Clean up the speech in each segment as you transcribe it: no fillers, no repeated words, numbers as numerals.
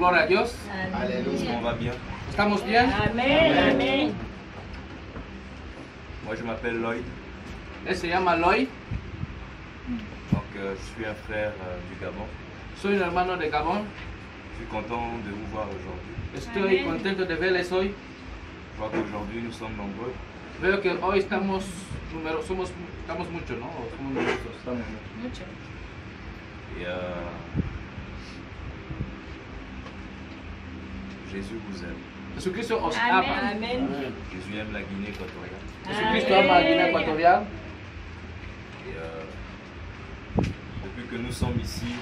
gloria a Dios. On va bien. ¿Estamos bien? Amén. Moi je m'appelle Lloyd, Él se llama Lloyd. donc je suis un frère du Gabon. Soy un hermano de Gabón. Je suis content de vous voir aujourd'hui. Estoy Amén. contento de verles hoy. Je vois qu'aujourd'hui nous sommes nombreux. Veo que hoy estamos muchos, ¿no? O somos numerosos. Mucho. Et Jésus vous aime. Jesucristo os Amén. ama. Amén. Jésus aime la Guinée équatoriale. Jesucristo ama a Guinea Ecuatorial. Et depuis que nous sommes ici,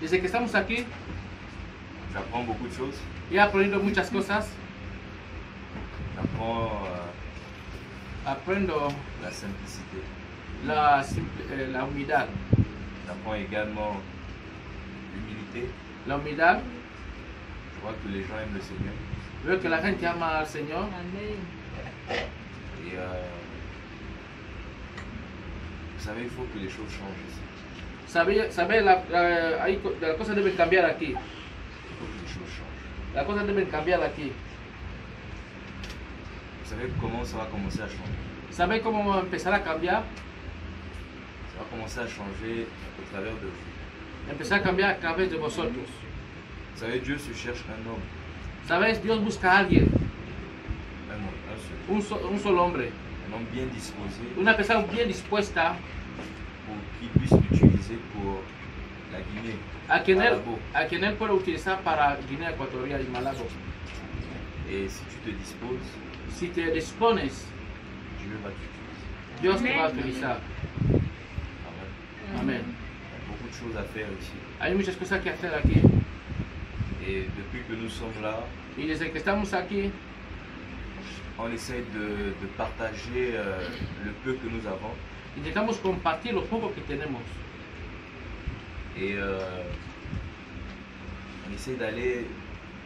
Desde que estamos aquí, j'apprends beaucoup de choses. he aprendido muchas cosas. J'apprends Aprendo la simplicité. la humildad. J'apprends également l'humilité. La humildad. Je vois que les gens aiment le Seigneur. Veo que la gente ama al Señor. Amén. Et vous savez, il faut que les choses changent ici. Las cosas deben cambiar aquí. Il faut que les choses changent. Las cosas deben cambiar aquí. Vous savez comment ça va commencer à changer? ¿Sabéis cómo va a empezar a cambiar? Ça va commencer à changer au travers de vous. Empezar a cambiar a través de vosotros. Vous savez, Dieu se cherche un homme. ¿Sabéis? Dios busca a alguien, Un homme, un seul. un solo hombre, Un homme bien disposé una persona bien dispuesta pour qu'il puisse l'utiliser pour la Guinée. a Malabo. quien él puede utilizar para Guinea Ecuatorial y Malabo. Et si tu te disposes, Si te dispones, Dieu va t'utiliser. Dios te va a Amén. utilizar. Amen. Amén. Il y a beaucoup de choses à faire ici. Hay muchas cosas que hacer aquí. Et depuis que nous sommes là, Y desde que estamos aquí, on essaie de partager le peu que nous avons. intentamos compartir lo poco que tenemos. Et on essaie d'aller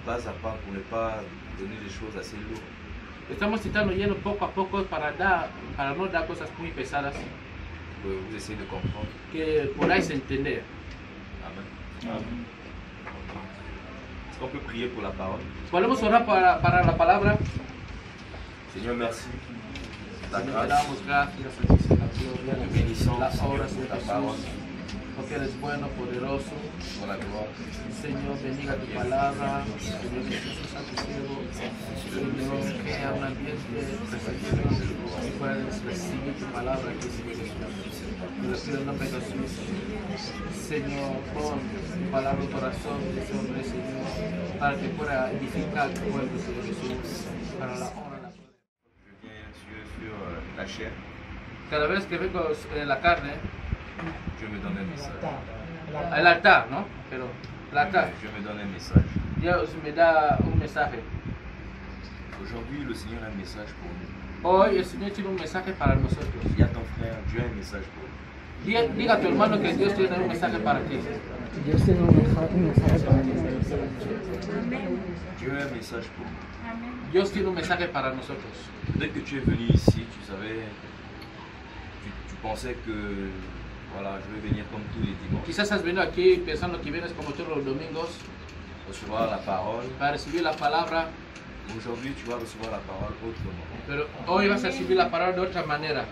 pas à pas pour ne pas donner des choses assez lourdes. Estamos intentando yendo poco a poco para no dar cosas muy pesadas Que vous essayez de comprendre. que podáis entender. Amen. Est-ce qu'on peut prier pour la parole? Podemos orar para la palabra. Seigneur, merci. Ta Señor, te grâce. damos gracias a ti, Señor, gloria Te bénissons, las Seigneur, obras pour de ta parole, Jesús, porque eres bueno, poderoso. pour la gloire. Señor, bendiga tu palabra, Señor Jesús, santo siervo, Señor, que haya un ambiente receptivo y puedas recibir tu palabra aquí, Señor Jesús. Te lo pido en nombre de Jesús. Señor, pon tu palabra en el corazón de ese hombre, Señor, para que pueda edificar tu pueblo, Señor Jesús, para la honra y la gloria. Je viens sur la chair. Cada vez que vengo en la carne, Dieu me donne un message. el altar, ¿no? Pero el altar, Dieu me donne un message. Dios me da un mensaje. Aujourd'hui, le Seigneur a un message pour nous. Hoy el Señor tiene un mensaje para nosotros. Dis à ton frère, Dieu a un message pour nous. Diga a tu hermano que Dios tiene un mensaje para ti. Dios tiene un mensaje para ti. Dieu a un message pour nous. Amén. Dios tiene un mensaje para nosotros. Peut-être que tu es venu ici, tu savais, tu pensais que voilà, je vais venir comme tous les dimanches, Quizás has venido aquí pensando que vienes como todos los domingos recevoir la parole. para recibir la palabra, Aujourd'hui, tu vas recevoir la parole autrement. pero hoy vas a recibir la palabra de otra manera.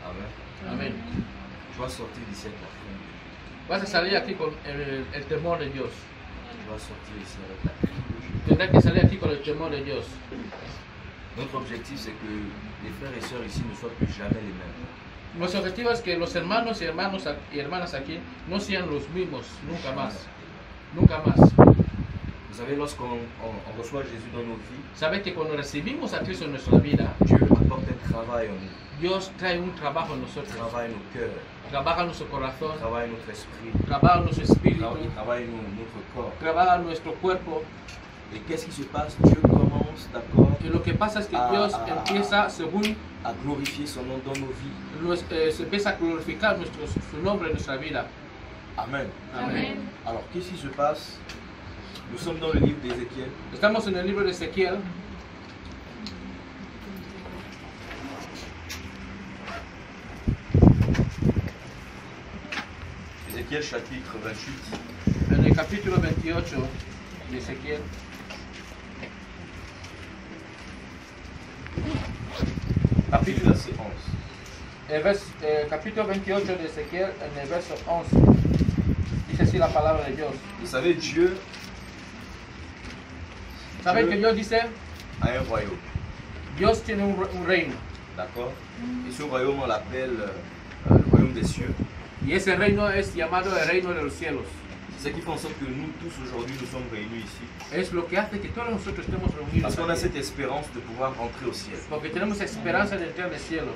Amen. Amén. Tu vas sortir d'ici avec la crainte. Vas a salir aquí con el temor de Dios. Tu vas sortir ici avec la crainte de Dieu. Tendrás que salir aquí con el temor de Dios. Notre objectif, c'est que les frères et sœurs ici ne soient plus jamais les mêmes. Nuestro objetivo es que los hermanos y hermanas aquí no sean los mismos, nunca más. Nunca más. Vous savez, lorsqu'on reçoit Jésus dans nos vies, Sabes que cuando recibimos a Cristo en nuestra vida, Dieu apporte un travail en nous, Dios trae un trabajo en nosotros. travaille nos cœurs, Trabaja nuestro corazón, travaille notre esprit, trabaja nuestro espíritu, travaille notre corps. trabaja nuestro cuerpo. Et qu'est-ce qui se passe? Dieu commence, d'accord, Y lo que pasa es que Dios empieza, según à glorifier son nom dans nos vies. se empieza a glorificar su nombre en nuestra vida. Amen. Amén. Alors, qu'est-ce qui se passe? Nous sommes dans le livre d'Ézéchiel. Estamos en el libro de Ezequiel. Ézéchiel chapitre 28. En el capítulo 28, de Ezequiel. Capítulo verset 11. Capítulo 28 de Ezequiel, en el verso 11. Dice así la palabra de Dios. Vous savez, Dieu ¿Saben que Dios dice? a un royaume. Dios tiene un reino. D'accord? Et ce royaume, on l'appelle le royaume des cieux. Y ese reino es llamado el reino de los cielos. C'est ce qui fait en sorte que nous tous aujourd'hui nous sommes réunis ici. Es lo que hace que todos nosotros estemos reunidos Parce qu'on a aquí. cette espérance de pouvoir rentrer au ciel. Porque tenemos esperanza de entrar al cielo.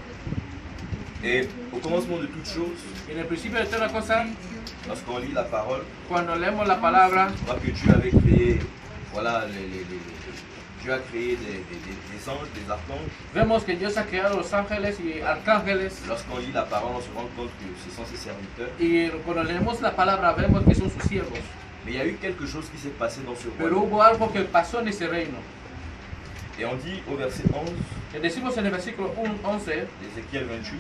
Et au commencement de toutes choses, Y en el principio de toda cosa, lorsqu'on lit la parole, cuando leemos la palabra, on voit que Dieu avait créé, voilà, Dieu a créé des anges, des archanges. vemos que Dios ha creado los ángeles y arcángeles. Lorsqu'on lit la parole, on se rend compte que ce sont ses serviteurs. Y cuando leemos la palabra, vemos que son sus siervos. Mais il y a eu quelque chose qui s'est passé dans ce Pero royaume. hubo algo que pasó en ese reino. Et on dit au verset 11 Y decimos en el versículo 11, d'Ézéchiel 28,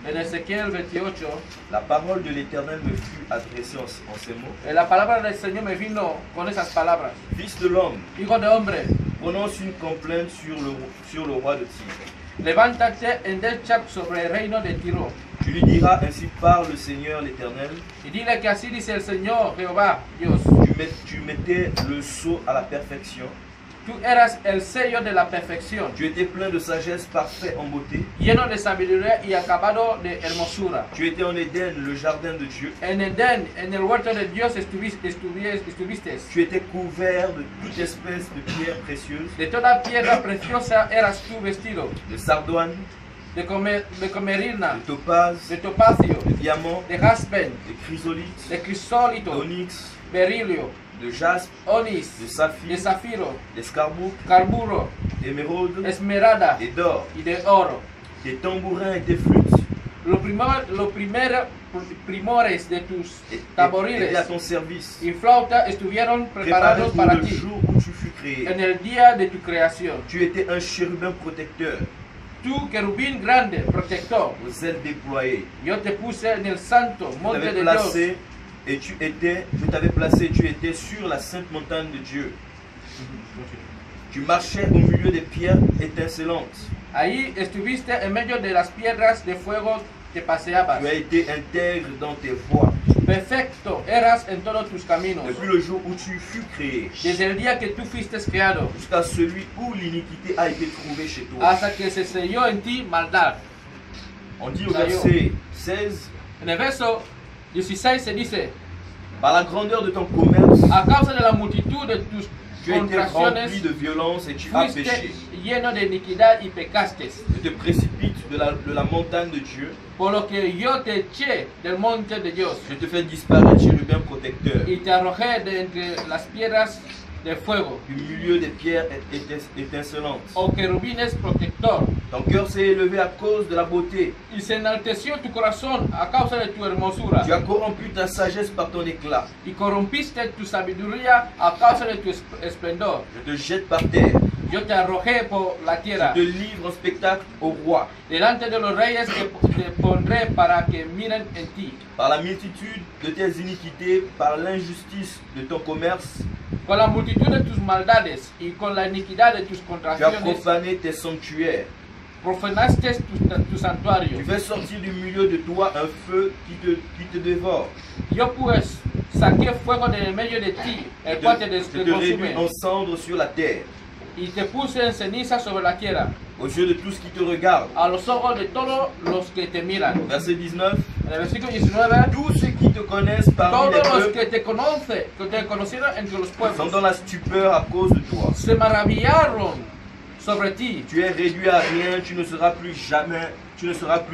en Ezequiel 28, la parole de l'Éternel me fut adressée en ces mots. la palabra del Señor me vino con esas palabras. Fils de l'homme, Hijo de hombre, prononce une complainte sur le roi de Tyr. levántate en derecha sobre el reino de Tiro. Tu lui diras, ainsi parle le Seigneur l'Éternel, Y dile que así dice el Señor Jehová, Dios. tu mettais le sceau à la perfection, Tú eras el sello de la perfección, tu étais plein de sagesse, parfait en beauté, lleno de sabiduría y acabado de hermosura. tu étais en Éden, le jardin de Dieu, En Edén, en el huerto de Dios estuviste. tu étais couvert de toute espèce de pierres précieuses, De toda piedra preciosa eras tú vestido, de sardoine, de comerina, de topaze, de topacio, de diamant, de jaspen, de chrysolite, de crisólito, d'onyx, berilio, de jaspe, onis, de de saphir, zafiro, d'escarboucle, carburo, d'émeraude esmeralda et d'or. y de oro. Tes tambourins et tes flûtes Primores de tus étaient tamboriles à ton service, y flauta estuvieron préparés preparados pour para le ti jour où tu fus créé. en el día de tu creación. Tu étais un chérubin protecteur, Tú, querubín grande, protector, aux ailes déployées. yo te puse en el santo Je monte t'avais de Dios. placé et je t'avais placé, tu étais sur la sainte montagne de Dieu. Tu marchais au milieu des pierres étincelantes. Ahí estuviste en medio de las piedras de fuego, te paseabas. Tu as été intègre dans tes voies. Perfecto eras en todos tus caminos. Depuis le jour où tu fus créé, Desde el día que tú fuiste creado, jusqu'à celui où l'iniquité a été trouvée chez toi. hasta que se selló en ti maldad. On dit au verset 16, En el verso 16 se dice, par la grandeur de ton commerce, a causa de la multitud de tus tu as été rempli contracciones, de violence et tu as fuiste péché. lleno de iniquidad y pecaste. Je te précipite de la montagne de Dieu. Por lo que yo te eché del monte de Dios Je te fais disparaître chérubin protecteur. y te arrojé de entre las piedras de fuego, Du milieu des pierres étincelantes. o querubines protector. Ton cœur s'est élevé à cause de la beauté. Y se enalteció tu corazón a causa de tu hermosura. Tu as corrompu ta sagesse par ton éclat. Y corrompiste tu sabiduría a causa de tu esplendor. Je te jette par terre. Yo te arrojé por la tierra. Je te livre en spectacle au roi. Delante de los reyes te pondré para que miren en ti. Par la multitude de tes iniquités, par l'injustice de ton commerce, Con la multitud de tus maldades y con la iniquidad de tus tu as contracciones, profané tes sanctuaires. profanaste tu santuario. Tu fais sortir du milieu de toi un feu qui te dévore. Yo pues saqué fuego de en medio de ti, el cual te Je te réduis consume, en cendres sur la terre. y te puse en ceniza sobre la tierra, Aux yeux de tous qui te regardent. a los ojos de todos los que te miran. Verset 19. En el versículo 19, Tous ceux qui te connaissent parmi les todos los peuples que te conocieron entre los sont pueblos, dans la stupeur à cause de toi. se maravillaron sobre ti. Tu es réduit à rien, tu ne seras plus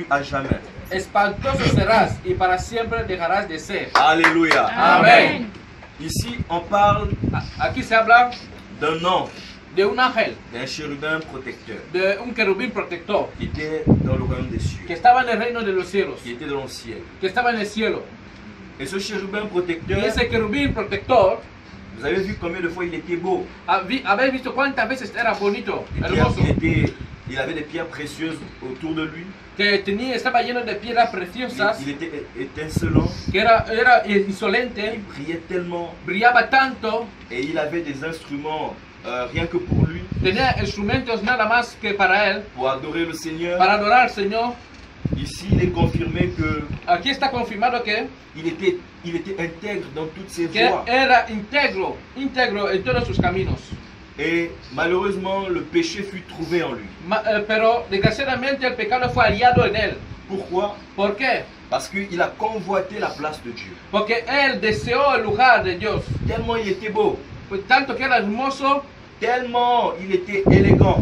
à jamais. Espantoso serás y para siempre dejarás de ser. Alléluia. Amén. Ici, on parle Aquí se habla d'un ange, de un ángel, d'un chérubin protecteur, de un querubín protector, qui était dans le royaume des que cieux, estaba en el reino de los cielos, qui était dans le ciel. que estaba en el cielo. Et ce chérubin Y protecteur, ese querubín protector, vous avez vu combien de fois il était beau. habéis visto cuántas veces era bonito, Il hermoso. était Il avait des pierres précieuses autour de lui. que estaba lleno de piedras preciosas, Il était étincelant. que era Il insolente, brillait tellement. brillaba tanto, Et il avait des instruments rien que pour lui, tenía instrumentos nada más que para él, pour adorer le Seigneur. para adorar al Señor. Ici, il est confirmé que Aquí está confirmado que il était intègre dans toutes ses que voies. era íntegro en todos sus caminos. Et malheureusement, le péché fut trouvé en lui. Pero desgraciadamente el pecado fue hallado en él. Pourquoi? ¿Por qué? Parce qu'il a convoité la place de Dieu. Porque él deseó el lugar de Dios. Tellement il était beau, Pues tanto que era hermoso, tellement il était élégant,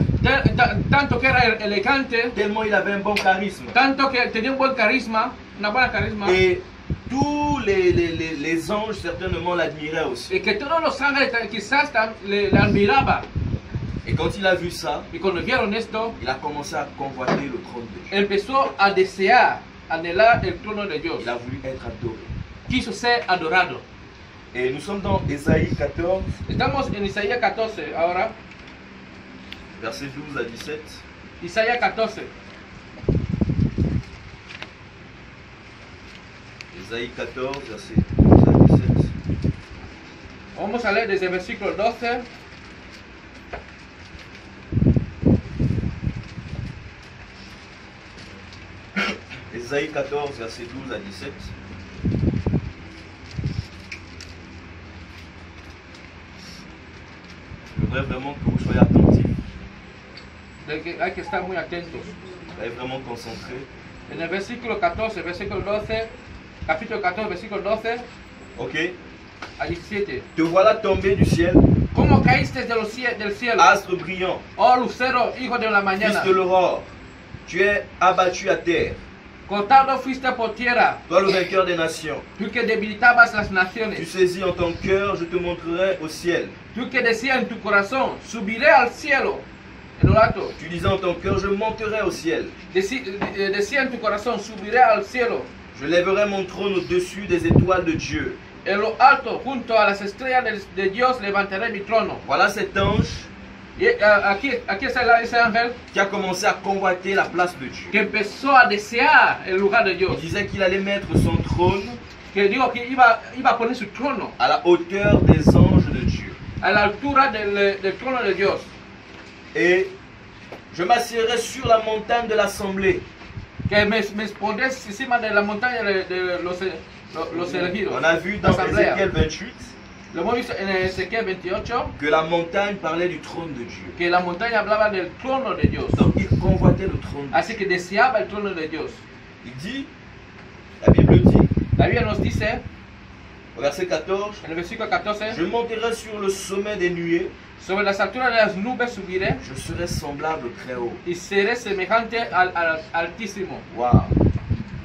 tanto que era elegante, tellement il avait un bon charisme. tanto que tenía un buen carisma, una buena carisma. Et tous les anges certainement l'admiraient aussi. Y que todos los ángeles quizás le admiraban. Et quand il a vu ça, Y cuando vieron esto, il a commencé à convoiter le trône de Dieu. empezó a desear, anhelar el trono de Dios. Il a voulu être adoré. Quiso ser adorado. Et nous sommes dans Ésaïe 14, Estamos en Isaías 14 ahora. versets 12 à 17. Isaías 14. Ésaïe 14, versets 12 à 17. Vamos a leer desde el versículo 12. Ésaïe 14, versets 12 à 17. Je voudrais vraiment que vous soyez attentifs, De que hay que estar muy atentos. soyez vraiment concentrés. En el versículo 14, versículo 12, capítulo 14, versículo 12 Ok? a 17. Te voilà tombé du ciel, ¿Cómo caíste del cielo? astre brillant, Oh lucero, hijo de la fils mañana. de l'aurore. Tu es abattu à terre, Cortado fuiste por tierra, toi le vainqueur des nations. tú que debilitabas las Tu naciones. saisis en ton cœur, je te montrerai au ciel. Tú que decías en tu corazón, subiré al cielo. En lo alto. Tu disais en ton cœur, je monterai au ciel. Decía en tu corazón, subiré al cielo. Je lèverai mon trône au-dessus des étoiles de Dieu. En lo alto, junto a las estrellas de Dios, levantaré mi trono. Voilà cet ange Y aquí está ese ángel qui a commencé à convoiter la place de Dieu. que empezó a desear el lugar de Il Dios. disait qu'il allait mettre son trône Que digo que iba a poner su trono à la hauteur des anges de Dieu. a la altura del trono de Dios. Et je m'assierai sur la montagne de l'assemblée. Que me pondré encima de la montaña de los elegidos. On a vu dans La asamblea. Ézéchiel 28 Lo hemos visto en Ezequiel 28, que la montagne parlait du trône de Dieu. que la montaña hablaba del trono de Dios. Donc il convoitait le trône de Así que deseaba el trono de Dios. Dieu. Il dit, la Bible dit, La Biblia nos dice, au verset 14, en el versículo 14, je monterai sur le sommet des nuées, sobre las alturas de las nubes subiré je serai semblable au Très-Haut. y seré semejante al Altísimo. Waouh!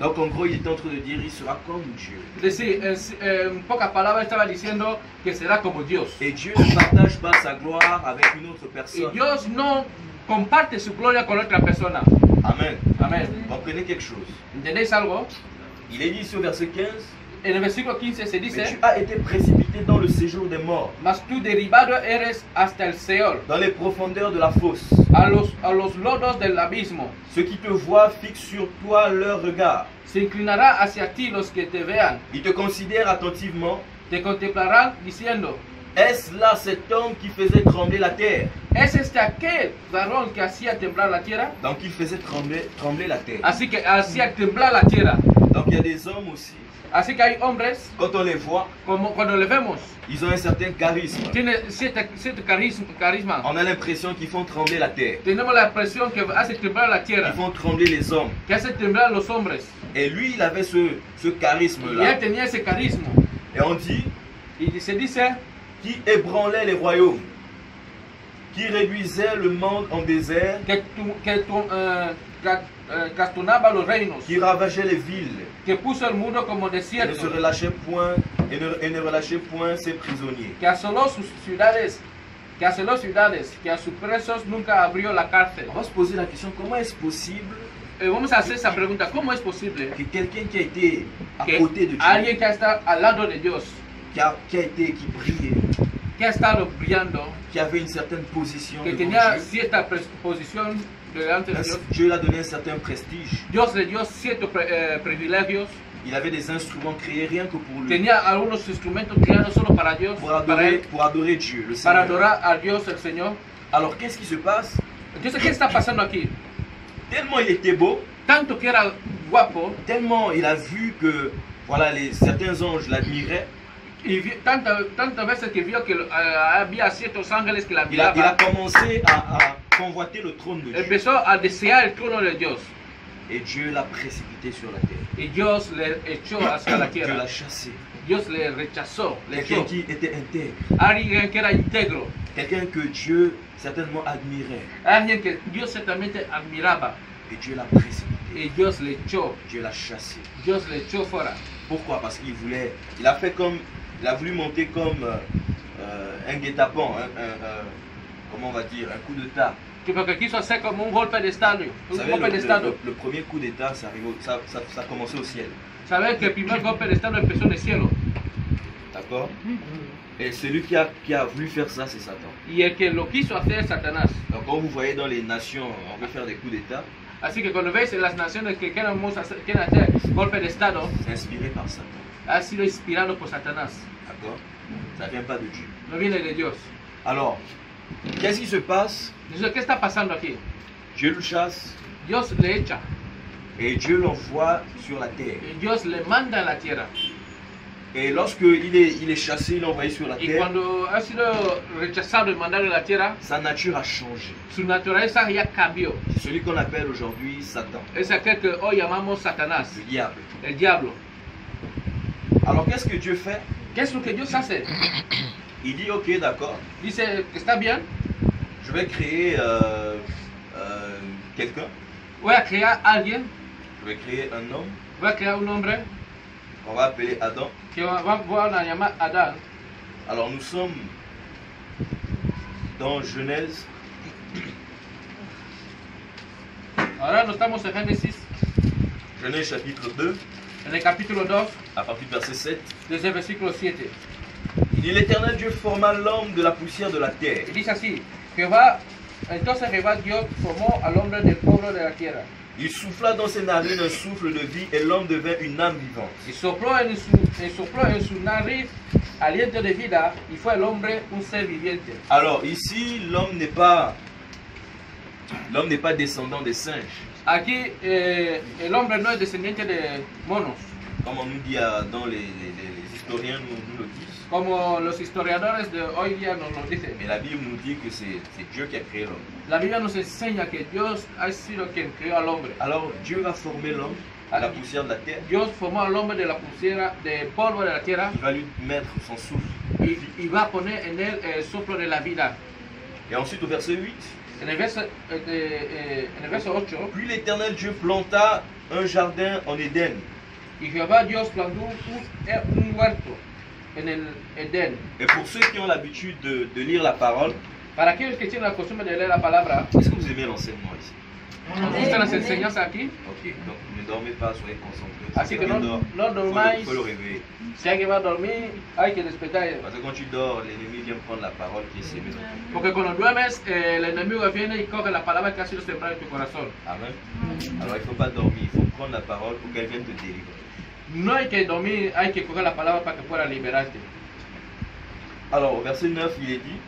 Donc en gros, il est en train de dire, il sera comme Dieu. Es decir, en pocas palabras estaba diciendo que será como Dios. Et Dieu ne partage pas sa gloire avec une autre Y personne. Dios no comparte su gloria con otra persona. Amen. Amén. Comprenez quelque chose. ¿Entendéis algo? Il est dit ici au verset 15, En el versículo 15 se mais dice, tu as été précipité dans le séjour des morts, mas tú derribado eres hasta el Seol, dans les profondeurs de la fosse. a los lodos del abismo. Ceux qui te voient fixent sur toi leur regard. Se inclinará hacia ti los que te vean, Ils te considèrent attentivement. te contemplarán diciendo, Est-ce là cet homme qui faisait trembler la terre? ¿es este aquel varón que hacía temblar la tierra? Donc il faisait trembler la terre. Así que hacía temblar la tierra. Donc il y a des hommes aussi, Así que hay hombres, quand on les voit, como cuando le vemos, ils ont un certain charisme. tiene cierto carisma. On a l'impression qu'ils font trembler la terre. Tenemos la impresión que hace temblar la Ils tierra, font trembler les hommes. que hace temblar los hombres. Et lui, il avait ce Y charisme-là. él tenía ese carisma. Et on dit, Y se dice qui ébranlait les royaumes, qui réduisait le monde en désert, trastornaba los reinos, qui ravageait les villes, que puso el mundo como et ne se desierto, relâchait point, et ne relâchait point ses prisonniers. que asoló sus ciudades, que a sus presos nunca abrió la cárcel. On va se poser la question, comment est-ce possible Vamos a hacer esa pregunta, ¿cómo es posible que quelqu'un qui a été à que côté de Dieu, alguien que está al lado de Dios, qui brillait, que ha estado brillando, qui avait une certaine position que devant tenía Dieu, cierta posición delante de Dios. Dieu lui a donné un certain prestige. Dios le dio ciertos privilegios. Il avait des instruments créés rien que pour lui. Tenía algunos instrumentos creados solo para Dios, Pour para él, adorer Dieu, le para Seigneur. adorar a Dios el Señor. Alors qu'est-ce qui se passe? Entonces, ¿qué está pasando aquí? Tellement il était beau, Tanto que era guapo, tellement il a vu que voilà, certains anges l'admiraient. y tantas veces que vio que había ciertos ángeles que la Il a miraban, commencé à convoiter le trône de Dieu. empezó a desear el trono de Dios. Et Dieu l'a précipité sur la terre. Y Dios le echó hacia la Dieu tierra. l'a chassé. Dios le rechazó, le Quelqu'un echó. qui était intègre. Alguien que era íntegro, Quelqu'un que Dieu certainement admirait. alguien que Dios ciertamente admiraba. Et Dieu l'a précipité. Y Dios le echó, Dieu l'a chassé. Dios le echó fuera. Pourquoi? Parce qu'il voulait. Il a voulu monter comme un guet-apens, comment on va dire, un coup d'État. Porque quiso hacer como un golpe de estado. Vous Un savez, golpe de estado. le premier coup d'État, ça a commencé au ciel. Sabes que el primer golpe de estado empezó en el cielo. D'accord? Et celui qui a voulu faire ça, c'est Satan. Y el que lo quiso hacer es Satanás. Donc, quand vous voyez dans les nations, on veut faire des coups d'État, Así que cuando veis en las naciones que quieren hacer golpe de estado, c'est inspiré par Satan. ha sido inspirado por Satanás. D'accord? Ça ne vient pas de Dieu. No viene de Dios. Alors, qu'est-ce qui se passe? Entonces, ¿qué está pasando aquí? Dieu le chasse Dios le echa. et Dieu l'envoie sur la terre. Y Dios le manda a la tierra. Et lorsque il est chassé, il est envoyé sur la Y terre, cuando ha sido rechazado y mandado a la tierra, sa nature a changé. su naturaleza ya cambió. C'est celui qu'on appelle aujourd'hui Satan, Es aquel que hoy llamamos Satanás, le diable. el diablo. Alors qu'est-ce que Dieu fait? ¿Qué es lo que Dios hace? Il dit ok, d'accord, Dice, está bien, je vais créer quelqu'un, voy a crear a alguien, je vais créer un homme voy a crear un hombre qu'on va appeler Adam. que van a llamar Adán. Alors nous sommes dans Genèse, Ahora nos estamos en Génesis, Genèse chapitre 2, en el capítulo 2, à partir du verset 7. desde el versículo 7. Il dit l'Éternel Dieu forma l'homme de la poussière de la terre. Y dice así, entonces Jehová Dios formó al hombre del polvo de la tierra. Il souffla dans ses narines un souffle de vie et l'homme devint une âme vivante. Y sopló en su nariz aliento de vida y fue el hombre un ser viviente. Alors ici, l'homme n'est pas descendant des singes, Aquí el hombre no es descendiente de monos, comme on nous dit dans les historiens nous le disent. como los historiadores de hoy día nos lo dicen. Mais la Bible nous dit que c'est Dieu qui a créé l'homme. La Biblia nos enseña que Dios ha sido quien creó al hombre. Alors Dieu va former l'homme à la poussière de la terre. Dios formó al hombre de la pulsera, de polvo de la tierra, Il va lui mettre son souffle. y va a poner en él el soplo de la vida. Et ensuite au verset 8, En el verso 8, puis l'Éternel Dieu planta un jardin en Éden. y Jehová Dios plantó un huerto en el Edén. Et pour ceux qui ont l'habitude de lire la parole, Para aquellos que tienen la costumbre de leer la palabra, est-ce que vous aimez l'enseignement ici? ¿os gustan las enseñanzas aquí? Ok, donc ne dormez pas, soyez concentrés. Así Si que quelqu'un no dort, dormáis. il faut le réveiller. Si alguien va a dormir, hay que despertar. Parce que quand tu dors, l'ennemi vient prendre la parole qui est sémée dans ton cœur. Porque cuando duermes, el enemigo viene y coge la palabra que ha sido sembrada en tu corazón. Amen. Alors il ne faut pas dormir, il faut prendre la parole pour qu'elle vienne te délivrer. No hay que dormir, hay que coger la palabra para que pueda liberarte. Alors au verset 9, il est dit,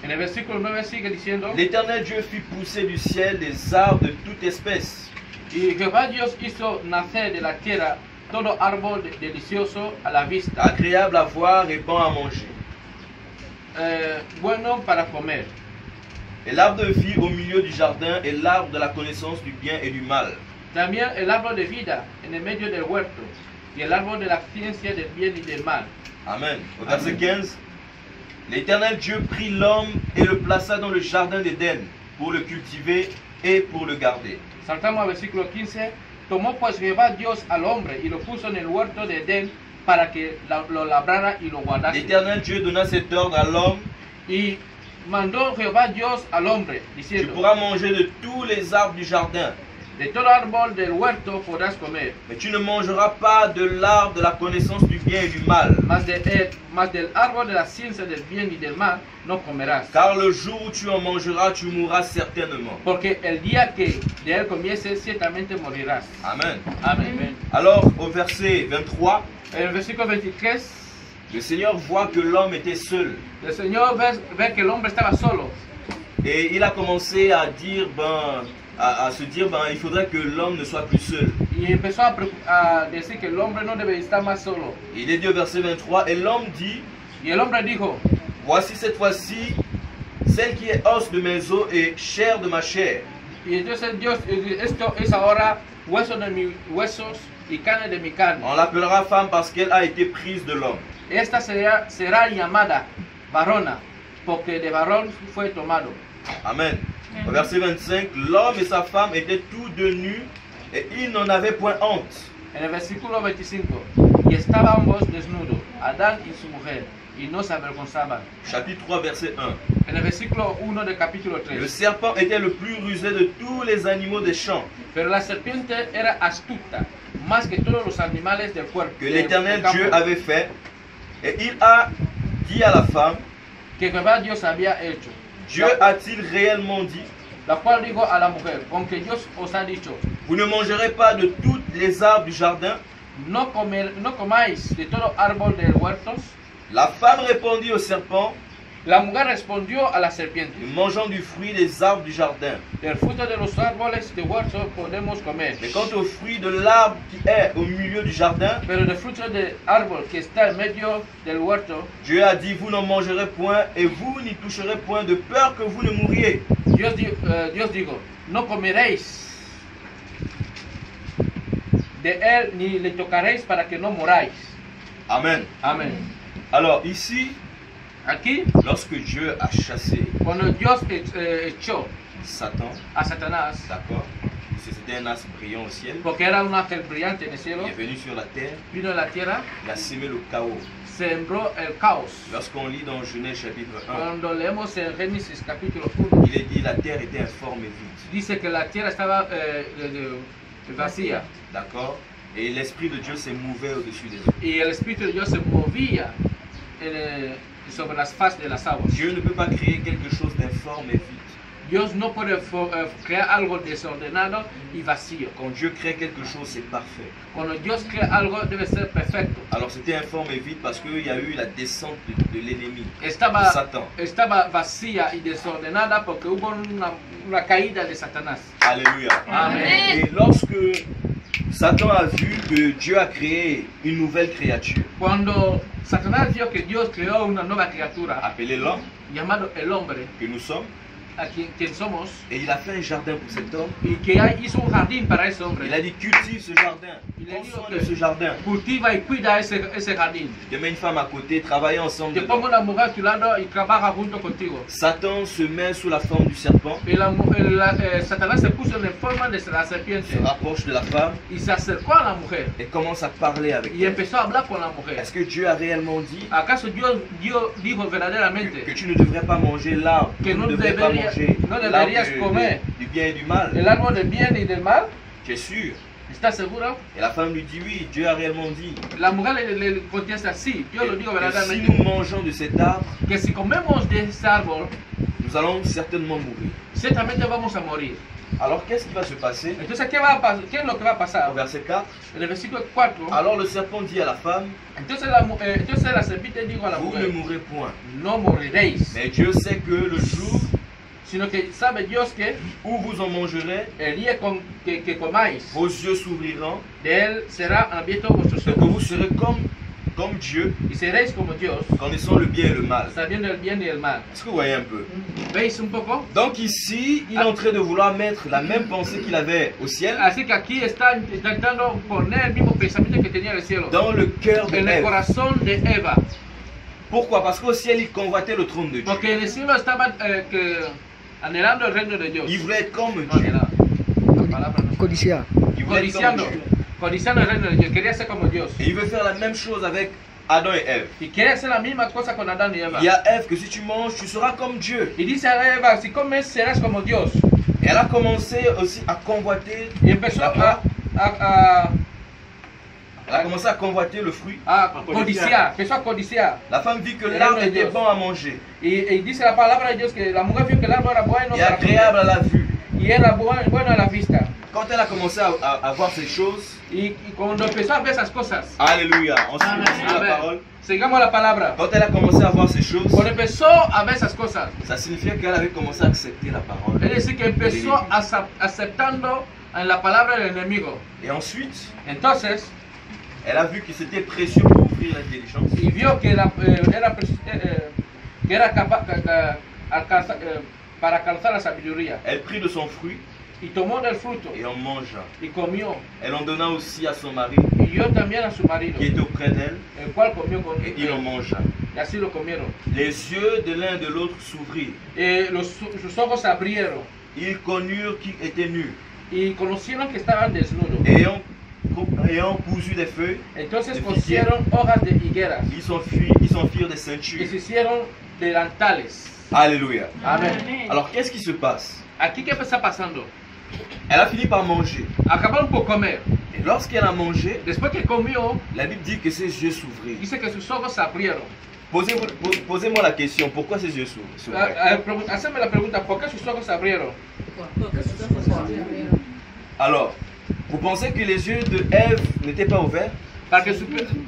En el versículo 9 sigue diciendo, l'Éternel Dieu fit pousser du ciel des arbres de toute espèce, y Jehová Dios hizo nacer de la tierra todo árbol delicioso a la vista, agréable à voir et bon à manger. bueno para comer. Et l'arbre de vie au milieu du jardin et l'arbre de la connaissance du bien et du mal. También el árbol de vida en el medio del huerto y el árbol de la ciencia del bien y del mal. Amen. Au verset 15, l'Éternel Dieu prit l'homme et le plaça dans le jardin d'Éden pour le cultiver et pour le garder. Saltamos al versículo 15. Tomó pues Jehová Dios al hombre y lo puso en el huerto de Edén para que lo labrara y lo guardase. L'Éternel Dieu donna cet ordre à l'homme, Y mandó Jehová Dios al hombre, tu diciendo, pourras manger de tous les arbres du jardin, De todo árbol del huerto podrás comer, mais tu ne mangeras pas de l'arbre de la connaissance du bien et du mal. mas del árbol de la ciencia del bien y del mal no comerás. Car le jour où tu en mangeras, tu mourras certainement. Porque el día que de él comieses, ciertamente morirás. Amen. Amén. Alors, au verset 23, En el versículo 23, le Seigneur voit que l'homme était seul. el Señor ve que el hombre estaba solo. Et il a commencé à dire, à se dire, il faudrait que l'homme ne soit plus seul. Y empezó a decir que el hombre no debe estar más solo. Et il est dit au verset 23, et l'homme dit, Y el hombre dijo, voici cette fois-ci, celle qui est os de mes os et chair de ma chair. y entonces Dios, esto es ahora hueso de mis huesos y carne de mi carne. On l'appellera femme parce qu'elle a été prise de l'homme. Esta será llamada varona, porque de varón fue tomado. Amen. Au verset 25, l'homme et sa femme étaient tous de nus et ils n'en avaient point honte. En el versículo 25, y estaban ambos desnudos, Adán y su mujer, y no se avergonzaban. Chapitre 3, verset 1. En el versículo 1 del capítulo Le 3, serpent était le plus rusé de tous les animaux des champs pero la serpiente era astuta, más que todos los animales del cuerpo, que l'Éternel Dieu avait fait. Et il a dit à la femme, que Jehová Dios había hecho. Dieu a-t-il réellement dit, La cual dijo a la mujer, con que Dios os ha dicho, vous ne mangerez pas de tous les arbres du jardin? no comáis de todo árbol del huerto. La femme répondit au serpent, La mujer respondió a la serpiente, nous mangeons du fruit des arbres du jardin. del fruto de los árboles de huerto podemos comer, Mais quant au fruit de l'arbre qui est au milieu du jardin, pero del fruto del árbol que está en medio del huerto, Dieu a dit, vous n'en mangerez point et vous n'y toucherez point de peur que vous ne mouriez. Dios dijo, no comeréis de él ni le tocaréis para que no moráis. Amen. Amén. Alors ici, Aquí, lorsque Dieu a chassé cuando Dios echó Satan, a Satanás, d'accord, c'était un astre brillant au ciel, porque era un ángel brillante en el cielo, il est venu sur la terre, vino a la tierra, il a sémé le chaos. sembró el caos. Lorsqu'on lit dans Genèse chapitre 1, Cuando leemos en Génesis capítulo 1, il est dit la terre était informe et vide, dice que la tierra estaba vacía d'accord, et l'Esprit de Dieu s'est mouvé au-dessus des eaux. y el Espíritu de Dios se movía sobre las faces de las aguas. Dieu ne peut pas créer quelque chose d'informe et vide. Dios no puede crear algo desordenado y vacío. Quand Dieu crée quelque chose, c'est parfait. Cuando Dios crea algo debe ser perfecto. Alors c'était informe et vide parce qu'il y a eu la descente de l'ennemi, Estaba vacía y desordenada porque hubo una caída de Satanás. Alléluia. Amén. Et lorsque Satan a vu que Dieu a créé une nouvelle créature, Cuando Satanás vio que Dios creó una nueva criatura appelée l'homme, llamado el hombre, que nous sommes, a quien somos, et il a fait un jardin pour cet homme, y que hizo un jardín para ese hombre. il a dit cultive ce jardin, Il a prends dit soin que de ce jardin. cultiva y cuida ese jardín. Je te mets une femme à côté, travaillez ensemble Te dedans. pongo una mujer a tu lado y trabaja junto contigo. Satan se met sous la forme du serpent, Y Satanás se puso en forma de la serpiente se rapproche de la femme y se acercó a la mujer et commence à parler avec y elle. empezó a hablar con la mujer. Est-ce que Dieu a réellement dit ¿Acaso Dios dijo verdaderamente que tu ne devrais pas manger l'arbre, que tu no ne devrais pas deberías- manger no l'arbre deberías comer du bien et du mal? el árbol del bien y del mal? Tu es sûr? ¿Estás seguro? Et la femme lui dit oui, Dieu a réellement dit La mujer le contesta, sí, Dios lo dijo que si verdaderamente, nous mangeons de cet arbre, que si comemos de ese árbol, nous allons certainement mourir. ciertamente vamos a morir. Alors qu'est-ce qui va se passer? Entonces, ¿qué es lo que va a Au pasar? verset 4, En el versículo 4, alors le serpent dit à la femme, entonces la serpiente dijo a la vous ne mujer, mourrez point. no moriréis, Mais Dieu sait que le jour sino que sabe Dios que où vous en mangerez, el día que comáis, vos yeux s'ouvriront de él será abierto vuestros et que vous ojos serez comme Dieu, y seréis como Dios, connaissant le bien et le mal. sabiendo el bien y el mal. Est-ce que vous voyez un peu? ¿Veis un poco? Donc ici, il est en train de vouloir mettre la même pensée qu'il avait au ciel Así que aquí está intentando poner el mismo pensamiento que tenía en el cielo, dans le cœur de en el Ève. corazón de Eva. Pourquoi? Parce qu'au ciel, il convoitait le trône de Dieu. Porque en el cielo estaban anhelando el reino de Dios. Il voulait être comme No, Dieu. anhelando. La palabra no. Codiciar. Il voulait être comme Codiciando, Dieu. codiciando el reino de Dios. Quería ser como Dios. Et il veut faire la même chose avec Adam et Ève. Y quiere hacer la misma cosa con Adán y Eva. Il y a Ève que si tu manges, tu seras comme Dieu. Y dice a Eva, si comes serás como Dios. Elle a commencé aussi à convoiter. y empezó Elle a commencé à convoiter le fruit. a codiciar, empezó a codiciar. La femme vit que El l'arbre reino de était Dios. bon à manger Y dice la palabra de Dios que la mujer vio que el árbol era bueno et para agréable à la vue. comer, y era bueno a la vista. Quand elle a commencé à voir ces choses, Y cuando empezó a ver esas cosas, alléluia, on suit la Amén. parole. sigamos la palabra. Quand elle a commencé à voir ces choses, Cuando empezó a ver esas cosas, ça signifiait qu'elle avait commencé à accepter la parole. es decir, que empezó aceptando en la palabra del enemigo. Et ensuite, Entonces, elle a vu que c'était précieux pour ouvrir l'intelligence. y vio que era capaz para alcanzar la sabiduría. Elle prit de son fruit Y tomó del fruto et en mangea. y comió. Elle en donna aussi à son mari Y dio también a su marido, qui était auprès d'elle el cual comió con et il en él. mangea. Y así lo comieron. Les yeux de l'un et de l'autre s'ouvrirent. Sus ojos se abrieron Ils connurent qu'ils étaient nus y conocieron que estaban desnudos. et ayant cousu des feuilles, Entonces de cosieron hojas de higueras ils s'enfirent des y ceintures. se hicieron delantales. Alléluia. Amén. Alors qu'est-ce qui se passe? Aquí, ¿qué está pasando? Elle a fini par manger. Acabaron por comer. Et lorsqu'elle a mangé, Después que comió, la Bible dit que ses yeux s'ouvrirent. dice que sus ojos se abrieron. Posez-moi la question, pourquoi ses yeux s'ouvrirent? Haceme la pregunta, ¿por qué sus ojos se abrieron? Alors, vous pensez que les yeux de Ève n'étaient pas ouverts? Porque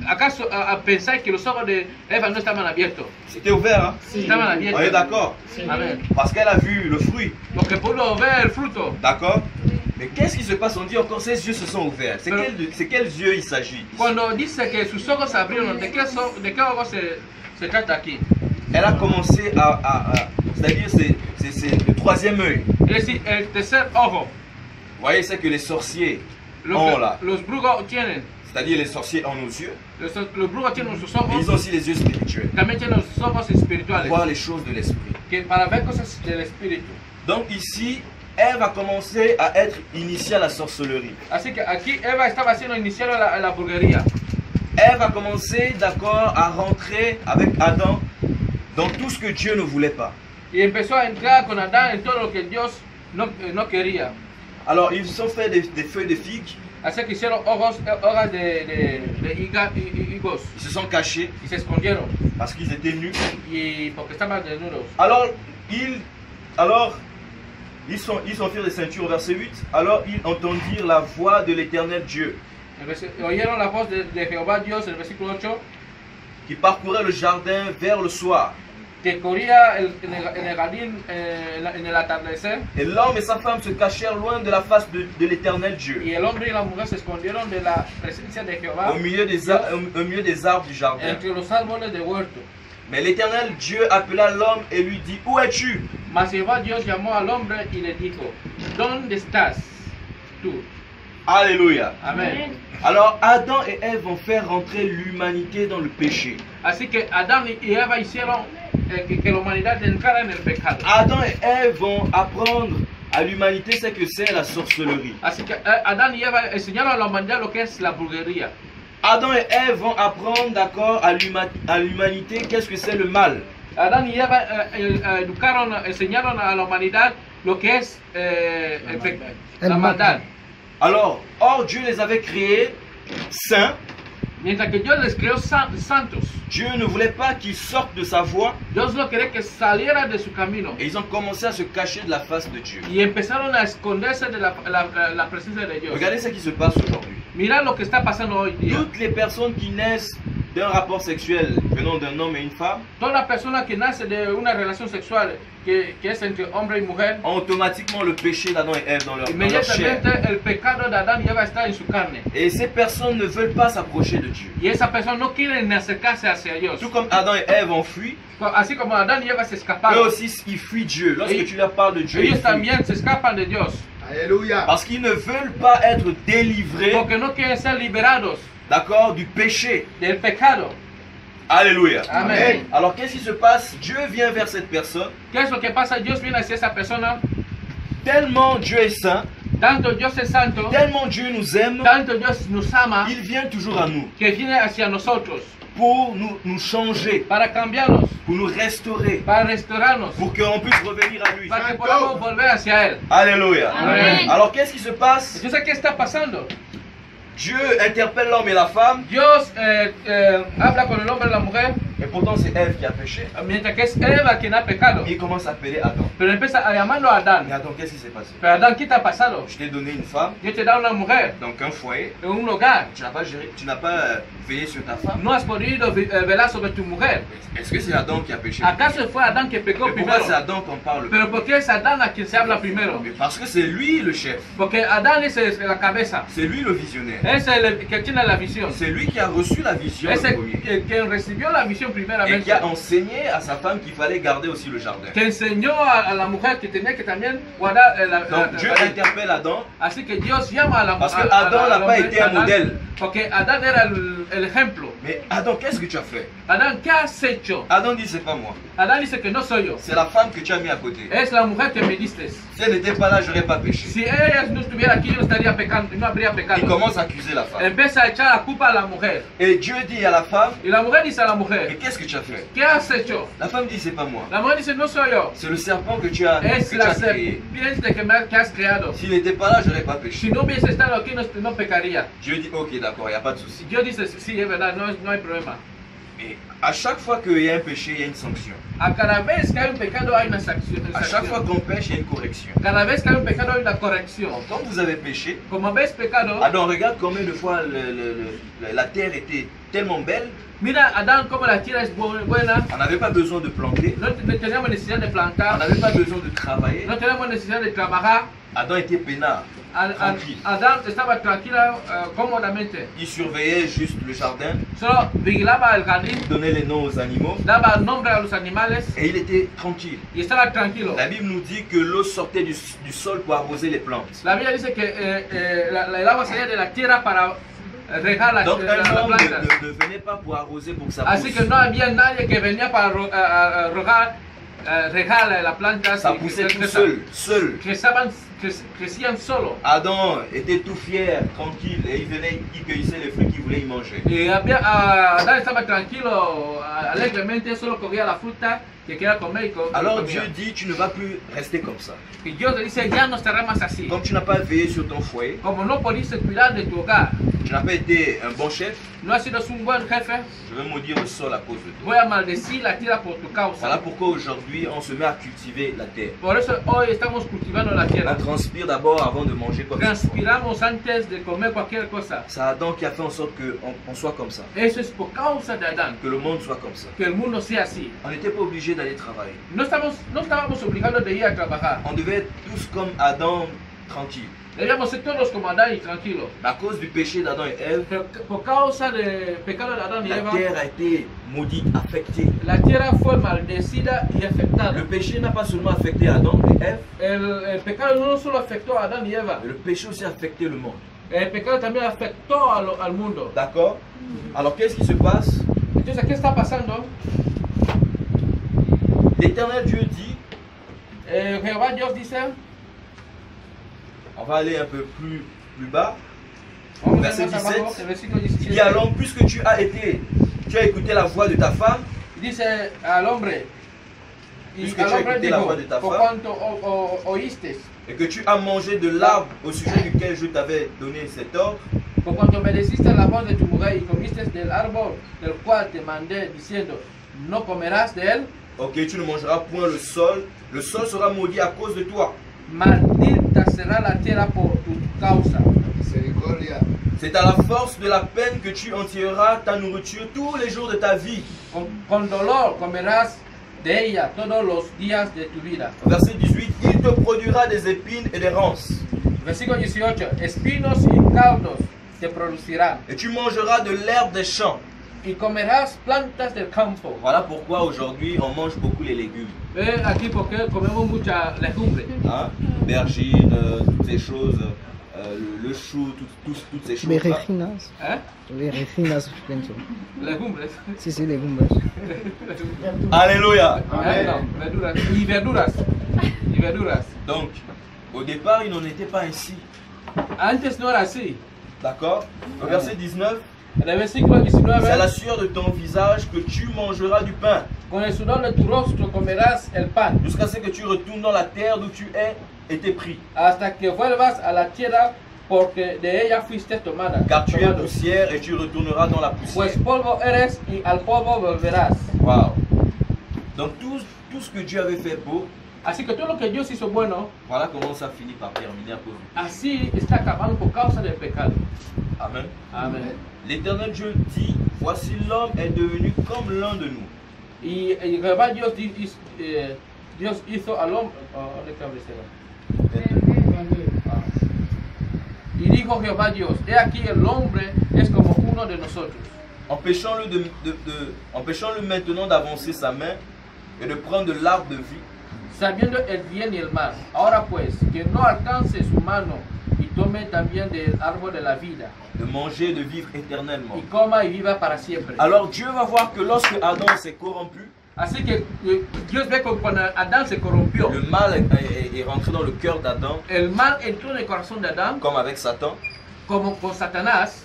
¿acaso pensáis que los ojos de Eva no estaban abiertos? C'était ouvert, hein? Estaban On est abiertos. d'accord? Amén. Parce qu'elle a vu le fruit. Porque pudo ver el fruto. D'accord? Mais qu'est-ce qui se passe? On dit encore ses yeux se sont ouverts. C'est quels yeux il s'agit? Cuando dice que sus ojos se abrieron, ¿de qué ojos se trata aquí? Elle a commencé c'est-à-dire c'est le troisième œil. Es decir, el tercer ojo. Vous voyez, c'est que les sorciers Lo ont que là. los brujos tienen. C'est-à-dire les sorciers ont nos yeux. Los brujos tienen sus Et ils ont ojos, aussi les yeux spirituels. también tienen los ojos Pour espirituales. voir les choses de l'esprit. Que para ver cosas del espíritu. Donc ici, Ève a commencé à être initiée à la sorcellerie. Así que aquí Eva estaba siendo iniciada a la burguería. Ève a commencé, d'accord, à rentrer avec Adam dans tout ce que Dieu ne voulait pas. Y empezó a entrar con Adán en todo lo que Dios no quería. Alors ils se sont fait des feuilles de figues, Así que hicieron hojas de higos ils se sont cachés y se escondieron. parce qu'ils étaient nus. Y porque estaban desnudos. Alors ils s'enfirent des ceintures au verset 8. Alors ils entendirent la voix de l'Éternel Dieu Oyeron la voz de Jehová Dios en el versículo 8 qui parcourait le jardin vers le soir. que corría en el jardín en el atardecer. Et l'homme et sa femme se cachèrent loin de la face de l'Éternel Dieu, Y el hombre y la mujer se escondieron de la presencia de Jehová au milieu des arbres du jardin. entre los árboles de huerto. Mais l'Éternel Dieu appela l'homme et lui dit: Où es-tu? Mas Jehová Dios llamó al hombre y le dijo: ¿Dónde estás tú? Alléluia. Amén. Alors Adam et Ève vont faire rentrer l'humanité dans le péché. Así que Adán y Eva hicieron que la humanidad entrara en el pecado. Adam et Ève vont apprendre à l'humanité ce que c'est la sorcellerie. Así que Adán y Eva enseñaron a la humanidad lo que es la brujería. Adam et Ève vont apprendre, d'accord, à l'humanité qu'est-ce que c'est le mal. Adán y Eva enseñaron a la humanidad lo que es la maldad. Alors, or Dieu les avait créés saints. Mientras que Dios les creó santos, Dieu ne voulait pas qu'ils sortent de sa voie Dios no quería que saliera de su camino. et ils ont commencé à se cacher de la face de Dieu. Y empezaron a esconderse de la presencia de Dios. Regardez ce qui se passe aujourd'hui. Mira lo que está pasando hoy día. Toutes les personnes qui naissent d'un rapport sexuel venant d'un homme et une femme Toda la persona que nace de una relación sexual que es entre hombre y mujer, ont automatiquement le péché d'Adam et Ève dans leur chair. inmediatamente el pecado de Adán y Eva está en su carne. Et ces personnes ne veulent pas s'approcher de Dieu. Y esa persona no quiere ni acercarse hacia Dios. Tout comme Adam et Ève ont fui, Así como Adán y Eva se eux escaparon, aussi ils fuient Dieu. Lorsque Et- tu leur parles de Dieu, ils ellos fuient. también se escapan de Dios. Alléluia. Parce qu'ils ne veulent pas être délivrés, Porque no quieren ser liberados d'accord, du péché. del pecado. Alléluia. Amén. Alors qu'est-ce qui se passe? Dieu vient vers cette personne. ¿Qué es lo que pasa? Dios viene hacia esa persona. Tellement Dieu est saint, Tanto Dios es santo, tellement Dieu nous aime, tanto Dios nos ama, il vient toujours à nous. que viene hacia nosotros. pour nous changer, para cambiarnos, pour nous restaurer, para restaurarnos, pour qu'on puisse revenir à lui. para que podamos volver hacia Él. Alléluia. Amen. Alors qu'est-ce qui se passe? Entonces, ¿qué está pasando? Dieu interpelle l'homme et la femme, Dios habla con el hombre y la mujer, et pourtant c'est Ève qui a péché. mientras que es Eva quien ha pecado. Il commence à appeler Adam. Pero empieza a llamarlo a Adán. Mais Adam, qu'est-ce qui s'est passé? Pero Adán, ¿qué te ha pasado? Je t'ai donné une femme, Dios te da una mujer, donc un foyer. un hogar. Tu n'as pas géré, tu n'as pas veillé sur ta femme. No has podido velar sobre tu mujer. Est-ce que c'est Adam qui a péché? ¿Acaso fue Adán que pecó Mais pourquoi primero? c'est Adam qu'on parle? Pero ¿por qué es Adán a quien se habla primero? Mais parce que c'est lui le chef. Porque Adán es la cabeza, C'est lui le visionnaire. es el que tiene la visión, C'est lui qui a reçu la vision es le el premier. quien recibió la visión Et primeramente, qui a enseigné à sa femme qu'il fallait garder aussi le jardin. que enseñó a la mujer que tenía que también guardar Donc Dieu interpelle Adam Así que Dios llama a la parce que a- a- Adam al n'a pas hombre, été un Adán, modèle. porque Adán era el ejemplo. Mais Adam, qu'est-ce que tu as fait? Adán, ¿qué has hecho? Adam dit c'est pas moi. Adán dice que no soy yo, C'est la femme que tu as mis à côté. es la mujer que me diste. Si elle n'était pas là, j'aurais pas péché. Si ella no estuviera aquí, yo no estaría pecando, no habría Il pecado. commence à accuser la femme. Empieza a echar la culpa a la mujer. Et Dieu dit à la femme, Y la mujer dice a la mais mujer, qu'est-ce que tu as fait? ¿qué has hecho? La femme dit c'est pas moi. La mujer dice, no soy yo, C'est le serpent que tu as es la créé. serpiente que has creado. S'il n'était pas là, j'aurais pas péché. Si no hubiese estado aquí, no pecaría. Dieu dit ok, d'accord, il n'y a pas de souci. Dios dice, sí, es verdad, no hay problema. Mais à chaque fois qu'il y a un péché, il y a une sanction. A cada vez que hay un pecado hay una sanción. À chaque fois qu'on pêche, il y a une correction. Cada vez que hay un pecado hay una corrección. Donc, quand vous avez péché, Como habéis pecado, Adam, regarde combien de fois la terre était tellement belle, mira Adán como la tierra es buena, on n'avait pas besoin de planter, no teníamos necesidad de on plantar, n'avait pas besoin de travailler. no teníamos necesidad de trabajar. Adam était peinard, tranquille. Adán estaba tranquila, cómodamente. Il surveillait juste le jardin, Solo vigilaba el jardín, donnait les noms aux animaux daba nombre a los animales et il était tranquille. y estaba tranquilo. La Bible nous dit que l'eau sortait du sol pour arroser les plantes. La Biblia dice que el agua salía de la tierra para regar la Donc un homme planta. ne venait pas pour arroser pour que ça Así que pousse. no había nadie que venía para regar la planta. Ça y poussait tout crezcan. seul. Crecían solo. Adam était tout fier, tranquille, et il venait, il cueillissait les fruits qu'il voulait y manger. Y Adán estaba tranquilo, alegremente, solo cogía la fruta que quería comer y Alors comía. Dieu dit, tu ne vas plus rester comme ça. Y Dios le dice, ya no estará más así. Comme tu n'as pas veillé sur ton foyer, Como no pudiste cuidar de tu hogar, tu n'as pas été un bon chef, no has sido un buen jefe, je vais maudire le sol à cause de toi. voy a maldecir la tierra por tu Voilà causa. pourquoi aujourd'hui on se met à cultiver la terre. Por eso hoy estamos cultivando la On tierra. transpire d'abord avant de manger quoi que ce soit. Transpiramos antes de comer cualquier cosa. C'est Adam qui a fait en sorte qu'on soit comme ça, Eso es por causa de Adán, que le monde soit comme ça. que el mundo sea así. On n'était pas obligé d'aller travailler. No estábamos obligados de ir a trabajar. On devait être tous comme Adam, tranquille. Debíamos ser todos como Adán y tranquilos. À cause du péché d'Adam et Ève, Pero por causa del pecado de Adán y la Eva, terre a été maudite, affectée. la tierra fue maldecida y afectada. Le péché n'a pas seulement affecté Adam et Ève, El pecado no solo afectó a Adán y Eva, mais le péché aussi a affecté le monde. el pecado también afectó al mundo. D'accord? Alors qu'est-ce qui se passe? Entonces, ¿qué está pasando? L'Éternel Dieu dit, Jehová Dios dice, on va aller un peu plus bas, vamos a Verset ver más abajo, 17. el versículo il dit 17. à l'homme, puisque tu as écouté la voix de ta femme, Dice al hombre, y Puisque al tu as hombre écouté la dijo, voix de ta por femme, cuanto oíste, et que tu as mangé de l'arbre au sujet duquel je t'avais donné cet ordre, por cuanto obedeciste la voz de tu mujer y comiste del árbol del cual te mandé diciendo, no comerás de él, ok, tu ne mangeras point le sol sera maudit à cause de toi. maldita será la tierra por tu causa. Misericordia. C'est à la force de la peine que tu en tireras ta nourriture tous les jours de ta vie. Con dolor comerás de ella todos los días de tu vida. Verset 18, il te produira des épines et des rances, Versículo 18, espinos y cardos te producirán, et tu mangeras de l'herbe des champs. y comerás plantas del campo. Voilà pourquoi aujourd'hui on mange beaucoup les légumes. Ve aquí porque comemos mucha legumbre. Hein? Aubergines, toutes ces choses, le chou, toutes ces choses. Berenjenas. ¿Eh? Berenjenas, pienso. Legumbres. Sí, sí, legumbres. Alléluia. No, verduras. Y verduras. Y verduras. Donc, au départ, il n'en était pas ainsi. Antes no era así. D'accord? Au verset 19, En el versículo 19, C'est à la sueur de ton visage que tu mangeras du pain, con el sudor de tu rostro comerás el pan, jusqu'à ce que tu retournes dans la terre d'où tu es été pris. hasta que vuelvas a la tierra, porque de ella fuiste tomada. Car tu es tomado. poussière et tu retourneras dans la poussière. Pues polvo eres y al polvo volverás. Wow. Donc tout ce que Dieu avait fait beau, Así que todo lo que Dios hizo bueno, voilà comment ça finit par terminer à cause du péché. así está acabando por causa del pecado. Amen. Amén. L'Éternel Dieu dit, voici l'homme est devenu comme l'un de nous. Y Jehová Dios hizo al hombre. ¿Dónde está el Y dijo Jehová Dios, he aquí el hombre es como uno de nosotros. Empêchons-le maintenant d'avancer sa main et de prendre de l'arbre de vie, Sabiendo el bien y el mal. Ahora pues, que no alcance su mano y tome también del árbol de la vida, de manger et de vivre éternellement. y coma y viva para siempre. Alors Dieu va voir que lorsque Adam s'est corrompu, Así que Dios ve que cuando Adán se corrompió, le mal est rentré dans le cœur d'Adam, el mal entró en el corazón de Adán, comme avec Satan. como con Satanás.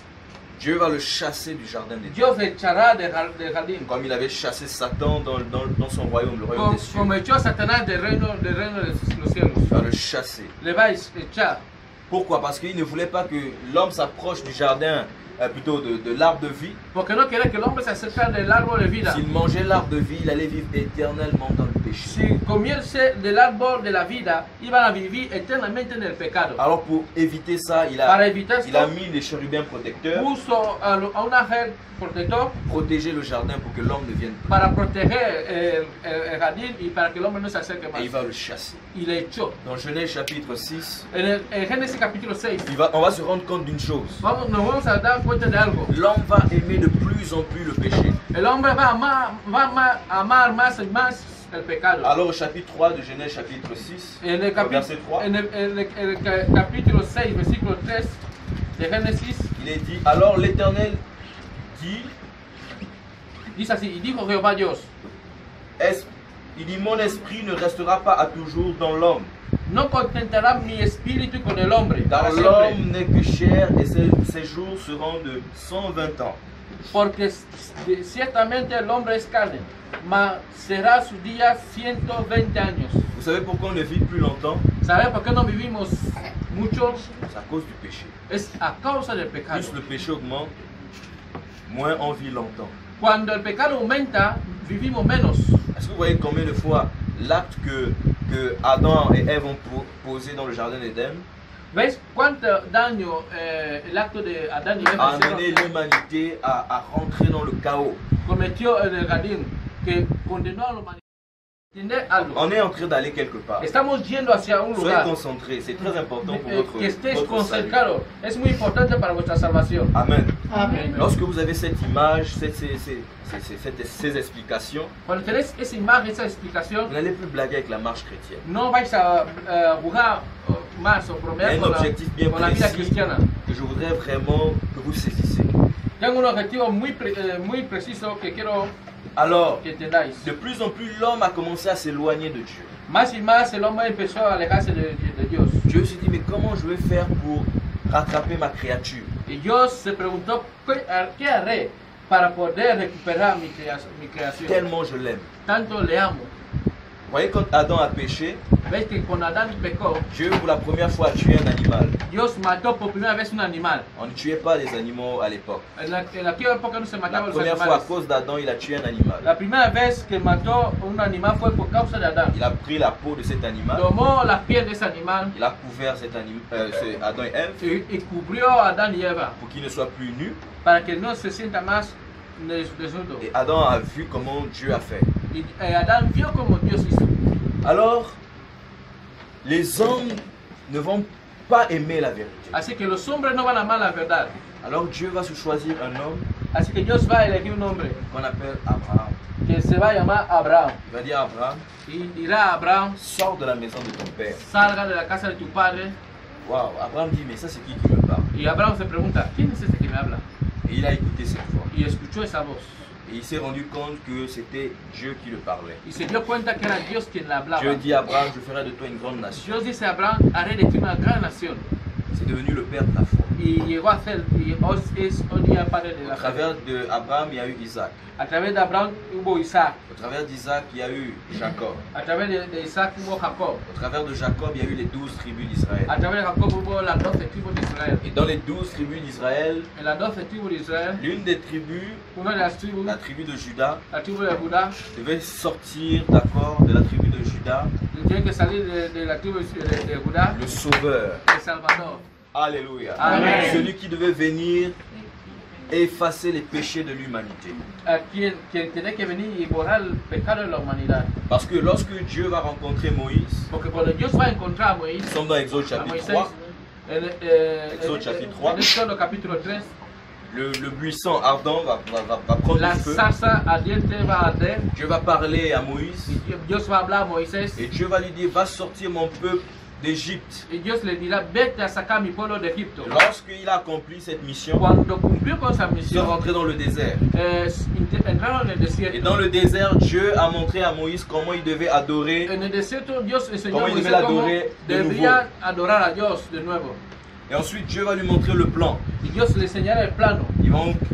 Dieu va le chasser du jardin d'Éden. Dios le echará del jardín, Comme il avait chassé Satan dans son royaume, le royaume des cieux. como echó a Satanás del reino de los cielos. Il va le chasser. Le va a echar. Pourquoi? Parce qu'il ne voulait pas que l'homme s'approche du jardin, plutôt de l'arbre de vie. Porque no quiere que el hombre se acerque del árbol de vida. S'il mangeait l'arbre de vie, il allait vivre éternellement dans le péché. Si comiese del árbol de la vida, iban a vivir eternamente en el pecado. Alors pour éviter ça, il Para a evitar mis esto, les chérubins protecteurs, puso a un ángel protector protéger le jardin pour que l'homme ne vienne pas. para proteger el jardín y para que el hombre no se acerque más. Et il va le chasser. Y le echó. Dans Genèse chapitre 6, En Génesis capítulo 6, on va se rendre compte d'une chose. nos vamos a dar cuenta de algo. L'homme va aimer de plus en plus le péché. El hombre va a amar más y más el pecado. Alors au chapitre 3 de Genèse chapitre 6, En el, verset 3, capítulo 6, versículo 3 de Génesis, il est dit, alors l'Éternel dit, dice así, y dijo Jehová Dios, il dit, mon esprit ne restera pas à toujours dans l'homme, no contentará mi espíritu con el hombre, car para siempre, l'homme n'est que chair et ses jours seront de 120 ans. porque ciertamente el hombre es carne, mas será su día 120 años. Vous savez pourquoi on ne vit plus longtemps? ¿Sabe por qué no vivimos mucho? C'est à cause du péché. Es a causa del pecado. Plus le péché augmente, moins on vit longtemps. Cuando el pecado aumenta, vivimos menos. Est-ce que vous voyez combien de fois l'acte que Adam et Ève ont posé dans le jardin d'Éden ¿Ves cuánto daño el acto de Adán y Eva a amené l'humanité à rentrer dans le chaos? cometió en el jardín, que condenó a la humanidad? ¿Entiende algo? On est en train d'aller quelque part. Estamos yendo hacia un Soyez lugar. concentrés, c'est très important pour votre Que estés salut. concentrados. Es muy importante para vuestra salvación. Amen. Amén. Lorsque vous avez cette image, ces explications, Cuando tenéis esa imagen, esa explicación, vous n'allez plus blaguer avec la marche chrétienne. no vais a jugar más o Il y a bromear un objectif bien con la vida précis cristiana. que je voudrais vraiment que vous saisissiez. Tengo un objetivo muy preciso que quiero Alors, que entendáis. de plus en plus, l'homme a commencé à s'éloigner de Dieu. Más y más el hombre empezó a alejarse de Dios. Dieu s'est dit, mais comment je vais faire pour rattraper ma créature? Y Dios se preguntó, ¿qué haré para poder recuperar mi creación? Tellement je l'aime. Tanto le amo. Vous voyez, quand Adam a péché, ¿Ves que cuando Adán pecó, Dieu pour la première fois a tué un animal. Dios mató por primera vez un animal? On ne tuait pas les animaux à l'époque. En aquella época no se La mataban los première fois, à animales. cause d'Adam, il a tué un animal. La primera vez que mató un animal fue por causa de Adán. Il a pris la peau de cet animal, Tomó la piel de ese animal il a couvert Adam et Ève y cubrió a Adán y Eva pour qu'ils ne soient plus nus. para que no se sienta más desnudo. Et Adam a vu comment Dieu a fait. Y Adán vio como Dios hizo. Alors, les hommes ne vont pas aimer la vérité. Así que los hombres no van a amar la verdad. Alors Dieu va se choisir un homme Así que Dios va a elegir un hombre qu'on appelle Abraham. que se va a llamar Abraham. Il va dire à Abraham, Y dirá a Abraham, sors de la maison de ton père. salga de la casa de tu padre. Waouh, Abraham dit, mais ça c'est qui me parle? Y Abraham se pregunta, ¿quién es este que me habla? Et il a écouté cette voix. Y escuchó esa voz. Et il s'est rendu compte que c'était Dieu qui le parlait. Y se dio cuenta que era Dios quien le hablaba. Dieu dit à Abraham, je ferai de toi une grande nation. Dios dice a Abraham, haré de ti una gran nación. C'est devenu le père de la foi. Y y llegó a ser, y hoy es hoy día padre de Au la fe. travers d'Abraham, il y a eu Isaac. A través de Abraham hubo Isaac, Au travers d'Isaac, il y a eu Jacob. a través de Isaac hubo Jacob, Au travers de Jacob, il y a eu les 12 tribus d'Israël. a través de Jacob hubo las 12 tribus de Israel. Et dans les 12 tribus d'Israël, En las 12 tribus de Israel, l'une des tribus, una de las tribus, la tribu de Juda, la tribu de Judá, devait sortir, d'accord, de la tribu de Juda, tiene que salir de la tribu de Judá, le sauveur. el Salvador. Alléluia. Amen. Celui qui devait venir effacer les péchés de l'humanité. Quien tiene que venir y borrar el pecado de la humanidad. Parce que lorsque Dieu va rencontrer Moïse, Porque cuando Dios va a encontrar a Moisés, nous sommes dans Exode a chapitre Moisés, 3, Éxodo chapitre 3. En Éxodo capítulo 3, le buisson ardent va prendre la du feu. zarza ardiente va a arder. Dieu va parler à Moïse Y Dios va a hablar a Moisés. et Dieu va lui dire, va sortir mon peuple d'Égypte. Y Dios le dirá, vete a sacar a mi pueblo de Egipto. Lorsqu'il a accompli cette mission, Cuando cumplió con sa ils sont misión, rentrés dans le désert. entraron en el Et desierto. dans le désert, Dieu a montré à Moïse comment il devait adorer. En el desierto Dios enseñó a Cómo Moisés debe cómo adorar de debería adorar a Dios de nuevo. Et ensuite, Dieu va lui montrer le plan. Y Dios le enseñará el plano.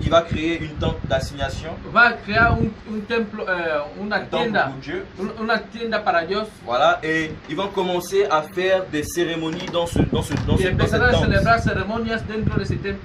Il va créer une tente d'assignation, Va a crear un templo, una un temple tienda, pour Dieu. una tienda para Dios. Voilà, et ils vont commencer à faire des cérémonies dans Y cette empezarán a tente. celebrar ceremonias dentro de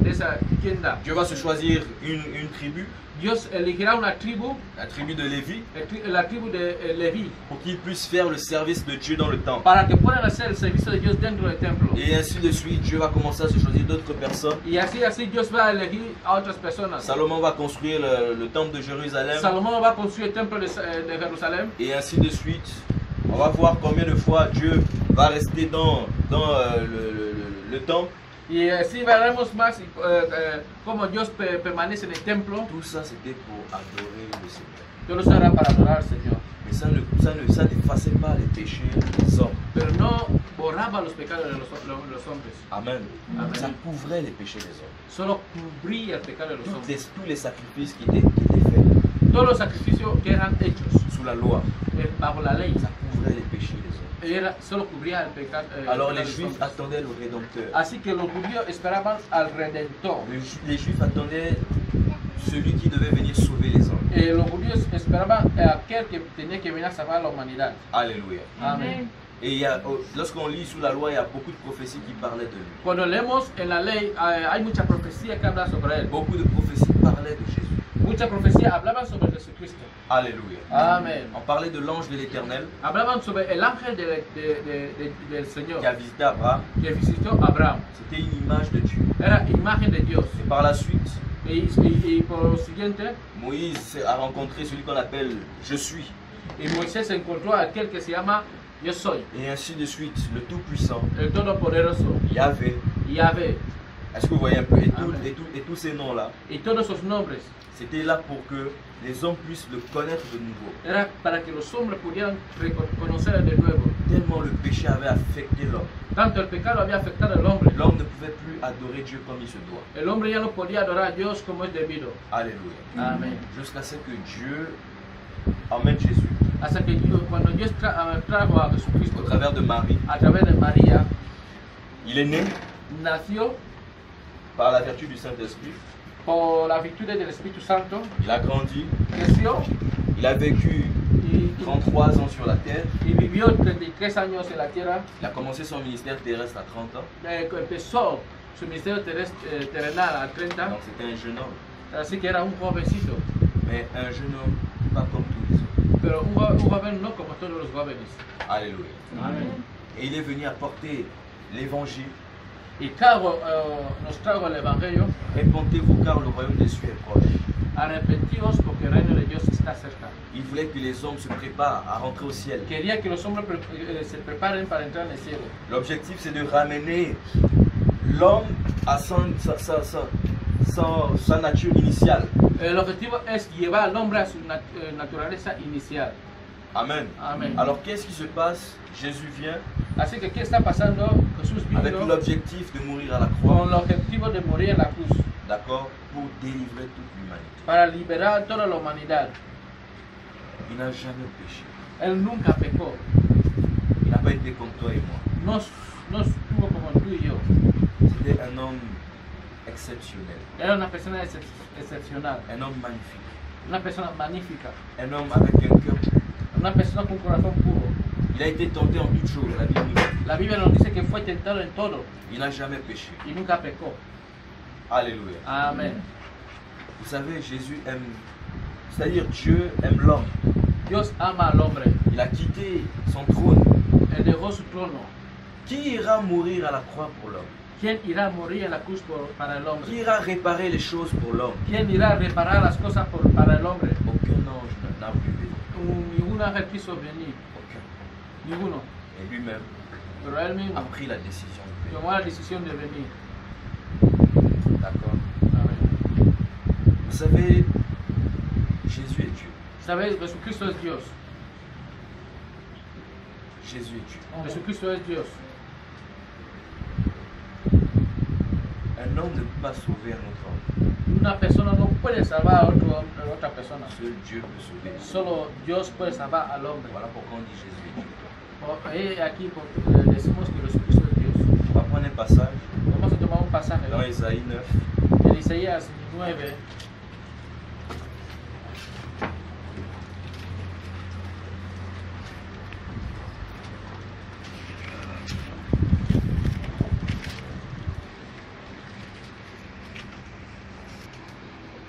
esa tienda. Dieu va se choisir une tribu, Dios elegirá una tribu, la tribu de Lévi, la tribu de Leví, pour qu'ils puissent faire le service de Dieu dans le temple. para que puedan hacer el servicio de Dios dentro del templo. Et ainsi de suite, Dieu va commencer à se choisir d'autres personnes. Y así Dios va a elegir a otras personas. Salomon va construire le temple de Jérusalem, Salomón va a construir el templo de Jerusalén. et ainsi de suite. On va voir combien de fois Dieu va rester dans le temple. Y así veremos más cómo Dios permanece en el templo. Tout ça, c'était pour adorer le Seigneur. Todo eso era para adorar al Señor. Mais ça n'effaçait pas les péchés des hommes. Pero no borraba los pecados de los hombres. Amen. Amen. Ça couvrait les péchés des hommes. Solo cubría el pecado de los hombres. Tous les sacrifices qui étaient faits Todos los sacrificios que eran hechos sous la loi, bajo la ley, ça couvrait les péchés des hommes. solo cubría el pecado. Alors les Juifs attendaient le Rédempteur. Así que los judíos esperaban al Redentor. Les Juifs attendaient celui qui devait venir sauver les hommes. Los judíos esperaban a aquel que tenía que venir a salvar a la humanidad. Alléluia. Amén. Et lorsqu'on lit sous la loi, il y a beaucoup de prophéties qui parlaient de lui. Cuando leemos en la ley, hay mucha profecía que habla sobre él. Beaucoup de prophéties parlaient de Jésus. Mucha profecía hablaban sobre Jesucristo. Alléluia. Amén. On parlait de l'ange de l'Éternel Hablaban sobre el ángel del Señor qui a visité Abraham. que visitó a Abraham. C'était une image de Dieu. Era imagen de Dios. Et par la suite, Y por lo siguiente, Moïse a rencontré celui qu'on appelle Je suis. y Moisés encontró a aquel que se llama Yo soy, Et ainsi de suite, le Tout-Puissant, el Todopoderoso, Yahvé. Yahvé. Est-ce que vous voyez un peu? Amen. Et tous ces noms-là, Y todos esos nombres c'était là pour que les hommes puissent le connaître de nouveau. era para que los hombres pudieran reconocer de nuevo. Tellement le péché avait affecté l'homme. Tanto el pecado había afectado al hombre. L'homme ne pouvait plus adorer Dieu comme il se doit. El hombre ya no podía adorar a Dios como es debido. Alléluia. Amén. Jusqu'à ce que Dieu emmène Jésus Hasta que cuando Dios trajo a Jesucristo au travers de Marie. a través de María, Il est né nació par la vertu du Saint-Esprit. por la virtud del Espíritu Santo, Il a grandi. creció Il a vécu y 33 ans sur la terre. vivió 33 años en la tierra. Il a commencé son ministère terrestre à 30 ans. Empezó su ministerio terrenal a 30, Donc c'était un jeune homme. así que era un jovencito, Mais un jeune homme pas comme tous les autres. pero un joven no como todos los jóvenes. Alléluia. Amén. Et il est venu apporter l'évangile. Y nos trajo el Evangelio. Répentez-vous car le royaume des cieux est proche. Arrepentidos porque el reino de Dios está cerca. Il voulait que les hommes se préparent à rentrer au ciel. Quería que los hombres se preparen para entrar en el cielo. L'objectif c'est de ramener l'homme à sa nature initiale. El objetivo es llevar al hombre a su naturaleza inicial. Amen. Amén. Alors qu'est-ce qui se passe? Jésus vient Así que, ¿qué está pasando? Jesús avec vino l'objectif de mourir à la croix, con el objetivo de morir en la cruz d'accord, pour délivrer toute l'humanité. para liberar a toda la humanidad. Il n'a jamais péché. Él nunca pecó. Il n'a pas été comme toi et moi. No estuvo como tú y yo. C'était un homme exceptionnel, Era una persona excepcional, un homme magnifique, una persona magnífica, un homme avec un cœur pur. una persona con corazón puro. Il a été tenté en toutes choses, la Bible nous dit. La Biblia nos dice que fue tentado en todo Il n'a jamais péché. y nunca pecó. Alléluia. Amén. Vous savez, Jésus aime, c'est-à-dire Dieu aime l'homme. Dios ama al hombre. Il a quitté son trône. Él dejó su trono. Qui ira mourir à la croix pour l'homme? ¿Quién irá a morir en la cruz para el Qui hombre? ira réparer les choses pour l'homme? ¿Quién irá a reparar las cosas para el hombre? Aucun ange n'a voulu venir. Ningún ángel quiso venir. Aucun. Ninguno. Et lui-même Pero él mismo a pris la décision de venir. tomó la decisión de venir. D'accord. Amén. Vous savez, Jésus est Dieu. ¿Sabes? Jesucristo es Dios. Jésus est Dieu. Jesucristo es Dios. Un homme ne peut pas sauver un autre homme. Una persona no puede salvar a otra persona. Seul Dieu peut sauver. Solo Dios puede salvar al hombre. Voilà pourquoi on dit Jésus est Dieu. Y aquí decimos que Jesucristo es Dios. On va prendre un passage Vamos a tomar un pasaje dans Ésaïe 9. en Isaías 9.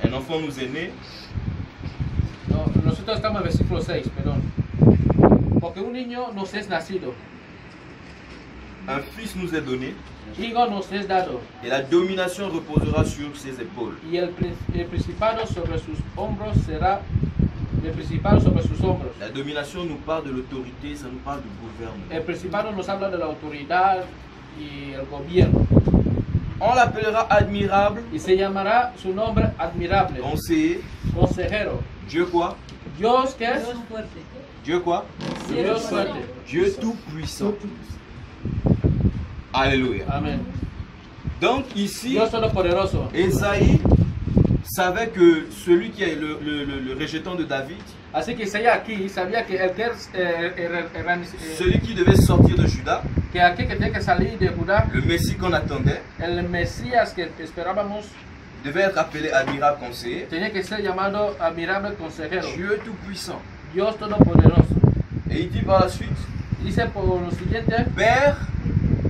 Un enfant nous est né, No, nosotros estamos en el versículo 6, perdón. Porque un niño nos es nacido, un fils nous est donné, hijo nos es dado, et la domination reposera sur ses épaules. y el principado sobre sus hombros será el principado sobre sus hombros. La domination nous parle de l'autorité, ça nous parle du gouvernement. El principado nos habla de la autoridad y el gobierno. On l'appellera admirable, Y se llamará su nombre admirable, conseiller, consejero. Dieu quoi? Dios que es Dieu quoi? Dios fuerte. Dieu tout-puissant. Alléluia. Amén. Donc ici, Dios todopoderoso. Ésaïe savait que celui qui est le rejetant de David, Así que Isaías aquí sabía que el que celui qui devait sortir de Juda, que aquel que tenía que salir de Judá, le Messie qu'on attendait, el Mesías que esperábamos, devait être appelé admirable conseiller, tenía que ser llamado admirable consejero, Dieu tout-puissant. Dios todopoderoso. Et il dit par la suite, Dice por lo siguiente, Père,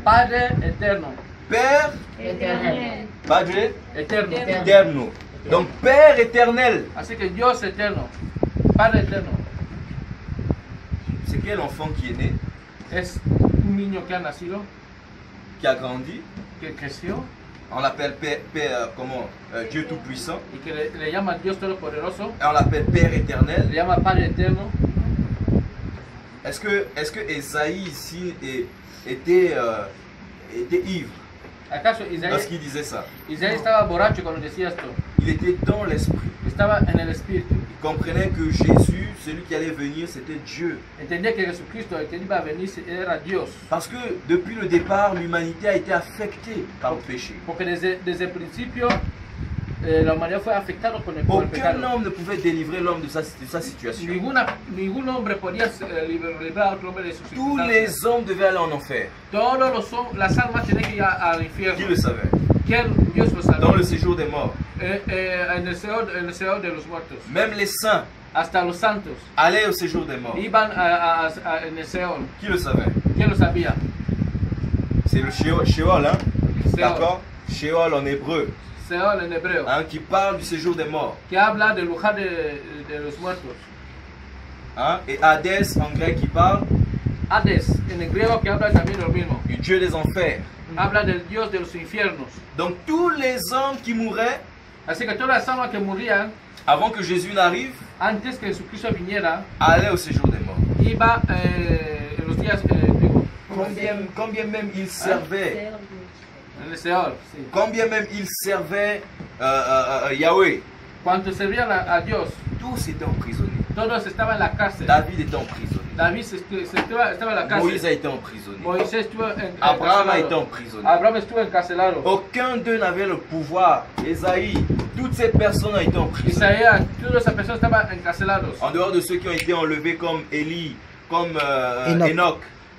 Padre eterno, Père, Éternel. Padre eterno. eterno. Donc Père éternel. Así que Dios eterno, Padre eterno, C'est quel enfant qui est né, es un niño que ha nacido, qui a grandi, que creció on l'appelle Père, Dieu tout-puissant, y que le llama Dios todopoderoso, et on l'appelle Père éternel. le llama Padre eterno. Est-ce que Ésaïe ici était ivre ¿Acaso lorsqu'il disait ça? Isaías estaba borracho cuando decía esto? Il était dans l'esprit. Estaba en el espíritu. Il comprenait que Jésus, celui qui allait venir, c'était Dieu. Entendía que Jesucristo, el que iba a venir, era Dios. Parce que depuis le départ, l'humanité a été affectée par le péché. Porque desde el principio la humanidad fue afectada por el Aucun pecado. homme ne pouvait délivrer l'homme de sa situation. Ningún hombre podía librar a otro hombre de su Tous circunstancia. les hommes devaient aller en enfer. Todos las almas tenían que ir al Qui infierno. le savait? ¿Quién? Dios lo sabía. Dans le séjour des morts. En el Seol de los muertos. Même les saints Hasta los santos allaient au séjour des morts. iban en el Seol. Qui le savait? ¿Quién lo sabía? C'est le Sheol, hein? Seol. D'accord? Sheol en hébreu, Seol en hebreo. hein, qui parle du séjour des morts. Que habla del lugar de los muertos. Hein? Et Hadès en grec qui parle Hades, en el griego, que habla también de lo mismo. du Dieu des enfers. Habla del Dios de los infiernos. Donc tous les hommes qui mouraient Así que todas las almas que morían avant que Jésus n'arrive antes que Jesucristo viniera, allaient au séjour des morts. iba en los días Combien même ils servaient, en el Seol. Sí. combien même ils servaient Yahweh, Cuando servían a Dios, tous étaient emprisonnés. todos estaban en la cárcel. David était emprisonné. David estaba en la cárcel. Moïse a été emprisonné. Moisés estuvo Abraham a été encarcelado. emprisonné. Abraham estuvo encarcelado. Aucun d'eux n'avait le pouvoir. Ésaïe, toutes ces personnes ont été emprisonnées. Isaías, todas esas personas estaban encarcelados. En dehors de ceux qui ont été enlevés comme Élie, comme Enoch. Enoch.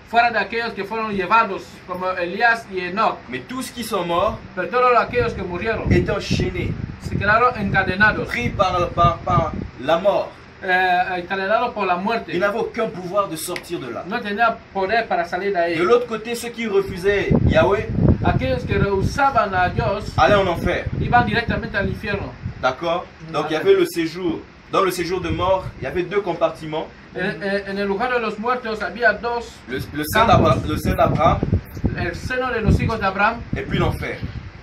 fuera de aquellos que fueron llevados como Elías y Enoch, Mais tous qui sont morts pero todos aquellos que murieron étaient enchaînés, se quedaron encadenados, pris par la mort. encadenados por la Ils muerte. n'avaient aucun pouvoir de sortir de là. No tenían poder para salir de De ahí. l'autre côté, ceux qui refusaient Yahweh Aquellos que rehusaban a Dios allaient en enfer. iban directamente al infierno. D'accord? Donc il y avait le séjour. Dans le séjour de mort, il y avait deux compartiments. En el lugar de los muertos había dos, Le sein d'Abraham el seno de los hijos de Abraham et puis l'enfer.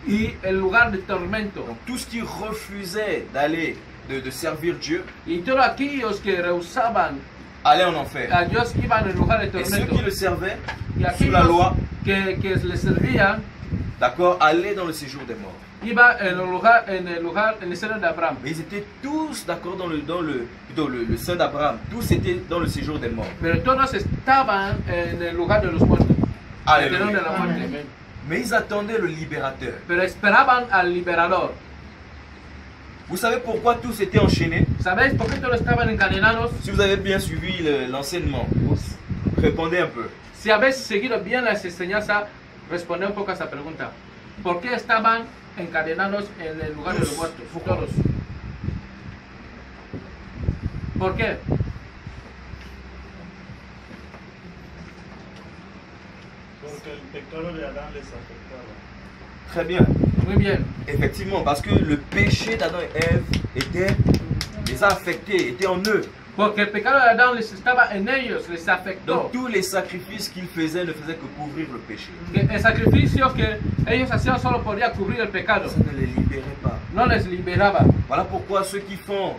y el lugar de tormento. Donc tout ce qui refusait d'aller, de servir Dieu, Y todos aquellos que rehusaban allait en enfer. a Dios iban en lugar de Et ceux tormento. qui le servaient, Y sous la loi, aquellos que les servían d'accord, allaient dans le séjour des morts. iban en el seno de Abraham. Mais ils étaient tous d'accord dans le sein d'Abraham. Tous étaient dans le séjour des morts. Pero todos estaban en el lugar de los muertos. El terreno de la muerte. Mais ils attendaient le libérateur. Pero esperaban al liberador. Vous savez pourquoi tous étaient enchaînés? ¿Sabéis por qué todos estaban encadenados? Si vous avez bien suivi l'enseignement, répondez un peu. Si habéis seguido bien las enseñanzas, responded un poco a esa pregunta. ¿Por qué estaban encadenados en el lugar de los muertos? Todos. ¿Por qué? Porque el pecado de Adán les afectaba. Très bien. Muy bien. Effectivement, parce que le péché d'Adam et Ève les a affectés, était en eux. Porque el pecado de Adán les estaba en ellos, les afectó. Donc tous les sacrifices qu'ils faisaient ne faisaient que couvrir le péché. Que el sacrificio que ellos hacían solo podía cubrir el pecado. Ça ne les libérait pas. No les liberaba. Voilà pourquoi ceux qui font,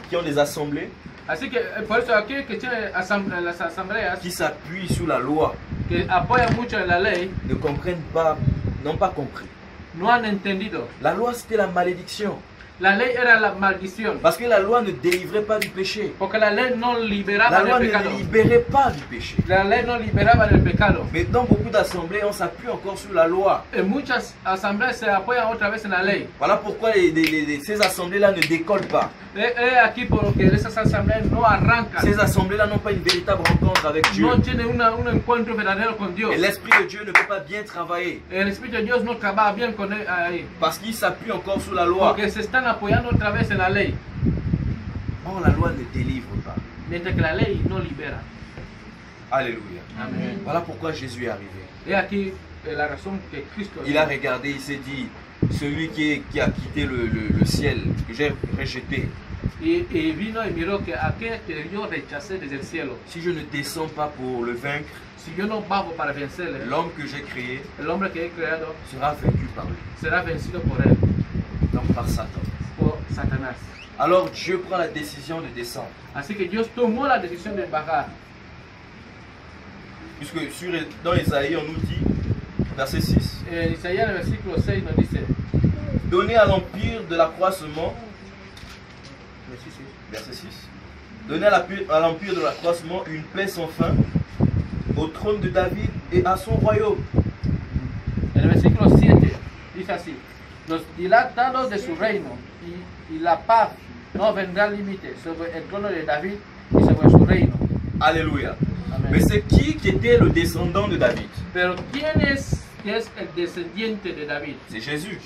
qui ont des assemblées, Así que por eso aquí que tienen las asambleas qui s'appuient sur la loi, que apoyan mucho en la ley, ne comprennent pas, n'ont pas compris. no han entendido. La loi c'était la malédiction. La ley era la maldición. Parce que la loi ne délivrait pas du péché. Porque la ley no La liberaba loi del ne pecado. libérait pas du péché. La ley no liberaba del pecado. Mais dans beaucoup d'assemblées, on s'appuie encore sur la loi. En muchas asambleas se apoyan otra vez en la ley. Voilà pourquoi ces assemblées-là ne décollent pas. Aquí porque esas asambleas no arrancan. Ces assemblées-là n'ont pas une véritable rencontre avec Dieu. No tienen un encuentro verdadero con Dios. Et l'Esprit de Dieu ne peut pas bien travailler. El Espíritu de Dios no trabaja bien con él ahí. Parce qu'il s'appuie encore sur la loi. Porque se están apoyando otra vez en la ley. Or, la loi ne délivre pas. Mientras que la ley no libera. Alléluia. Amén. Voilà pourquoi Jésus est arrivé. Es aquí la razón que Cristo Il a regardé, il s'est dit, celui qui a quitté le ciel, que j'ai rejeté, y vino y miró que aquel que yo rechacé desde el cielo, si je ne descends pas pour le vaincre, si yo no bajo para vencerle, l'homme que j'ai créé el hombre que he creado sera vaincu par lui, será vencido por él, donc par Satan. por Satanás. Alors Dieu prend la décision de descendre. Así que Dios tomó la decisión de bajar. Puisque dans Isaïe, on nous dit, verset 6, En Isaías, en el versículo 6 nos dice, donnez à l'empire de l'accroissement, verset 6, donnez à l'empire de l'accroissement une paix sans fin, au trône de David et à son royaume. en el versículo 7 dice así, los dilatados de su reino y la paz no vendrá límite sobre el trono de David y sobre su reino. Alléluia. Amén. Mais c'est qui était le descendant de David? Pero ¿quién es el descendiente de David? C'est Jésus.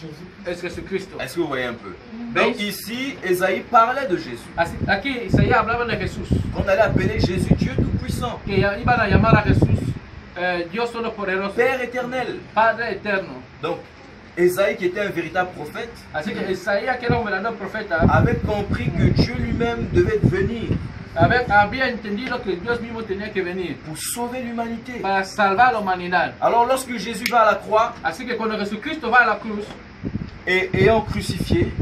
Es Jesucristo. Est-ce que vous voyez un peu? Oui. Donc ici, Esaïe parlait de Jésus. Así, aquí Isaías hablaba de Jesús, On allait appeler Jésus Dieu Tout-Puissant, que iban a llamar a Jesús Dios Todopoderoso, Père éternel. Padre eterno. Donc, Esaïe, qui était un véritable prophète, Así que Isaías, que era un verdadero profeta, avait compris que Dieu lui-même devait venir había entendido que Dios mismo tenía que venir pour sauver l'humanité. para salvar la humanidad. Alors, lorsque Jésus va à la croix, Así que cuando Jesucristo va a la cruz et étant crucifié,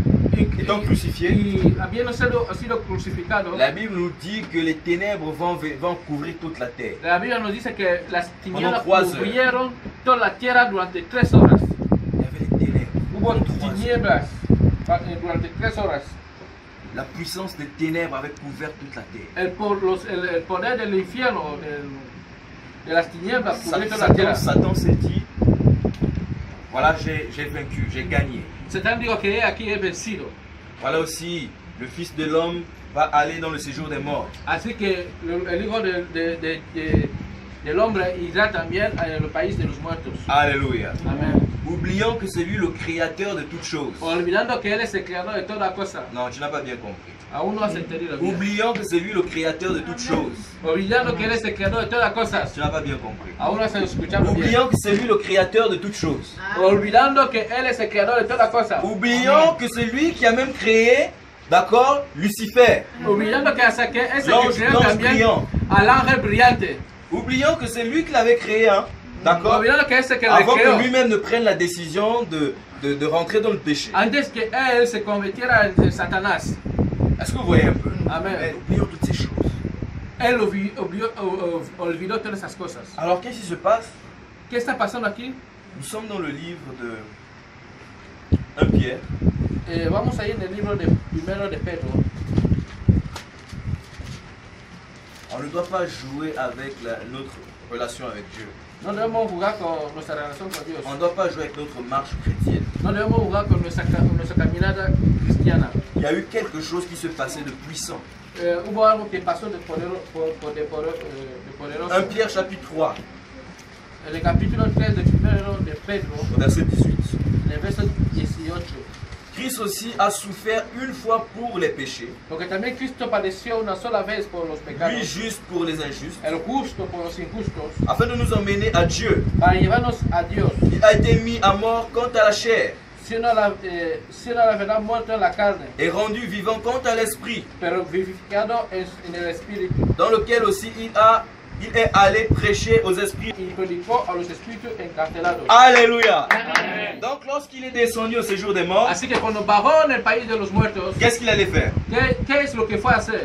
y habiendo sido crucificado, la Bible nous dit que les ténèbres vont couvrir toute la terre. la Biblia nos dice que las tinieblas Pendant 3 cubrieron toda la tierra durante 3 horas. Il y avait les ténèbres. Hubo Pendant 3 heures. tinieblas durante 3 horas. La puissance des ténèbres avait couvert toute la terre. El poder del infierno, de las tinieblas, cubrió toda la tierra. Satan s'est dit, voilà, j'ai vaincu, j'ai gagné. Satán dijo que aquí he vencido. Voilà aussi le Fils de l'homme va aller dans le séjour des morts. Así que el Hijo del Hombre irá también en el país de los muertos. Alléluia. Amén. Oublions que c'est lui le créateur de toutes choses. Olvidando que Él es el creador de toda cosa. Non, tu n'as pas bien compris. Aún no has entendido bien. Oublions que c'est lui le créateur de toutes choses. Olvidando que Él es el creador de todas cosas. Tu n'as pas bien compris. Aún no has escuchado bien. Oublions que c'est lui le créateur de toutes choses. Olvidando que Él es el creador de todas cosas. Oublions que c'est lui qui a même créé, d'accord, Lucifer. Olvidando que hasta que es el que creó L'ange también brillant. al ángel brillante. Oublions que c'est lui qui l'avait créé, hein, d'accord, Olvidando que es el que le avant creó. que lui-même ne prenne la décision de rentrer dans le péché. Antes que Él se convirtiera en Satanás. Est-ce que vous voyez un peu? Amen. Mais oublions toutes ces choses. Él olvidó todas esas cosas. Alors qu'est-ce qui se passe? ¿Qué está pasando aquí? Nous sommes dans le livre de 1 Pierre. Vamos a ir en el libro de primero de Pedro. On ne doit pas jouer avec notre relation avec Dieu. No debemos jugar con nuestra relación con Dios. On ne doit pas jouer avec notre marche chrétienne. No debemos jugar con nuestra caminata cristiana. Il y a eu quelque chose qui se passait de puissant. Hubo algo que pasó de poderoso. 1 Pierre chapitre 3, En el capítulo 3 de primero de Pedro, au verset 18. en el verso 18. Christ aussi a souffert une fois pour les péchés, Porque también Cristo padeció una sola vez por los lui pecados, juste pour les injustes, el justo por los injustos, afin de nous emmener à Dieu. para llevarnos a Dios, Il a été mis à mort quant à la chair siendo la verdad muerto en la carne, et rendu vivant quant à l'esprit, pero vivificado en el Espíritu, dans lequel aussi il est allé prêcher aux esprits. y predicó a los espíritus encarcelados. Alléluia. Donc lorsqu'il est descendu au séjour des morts, Así que cuando bajó en el país de los muertos, qu'est-ce qu'il allait faire? ¿qué es lo que fue a hacer?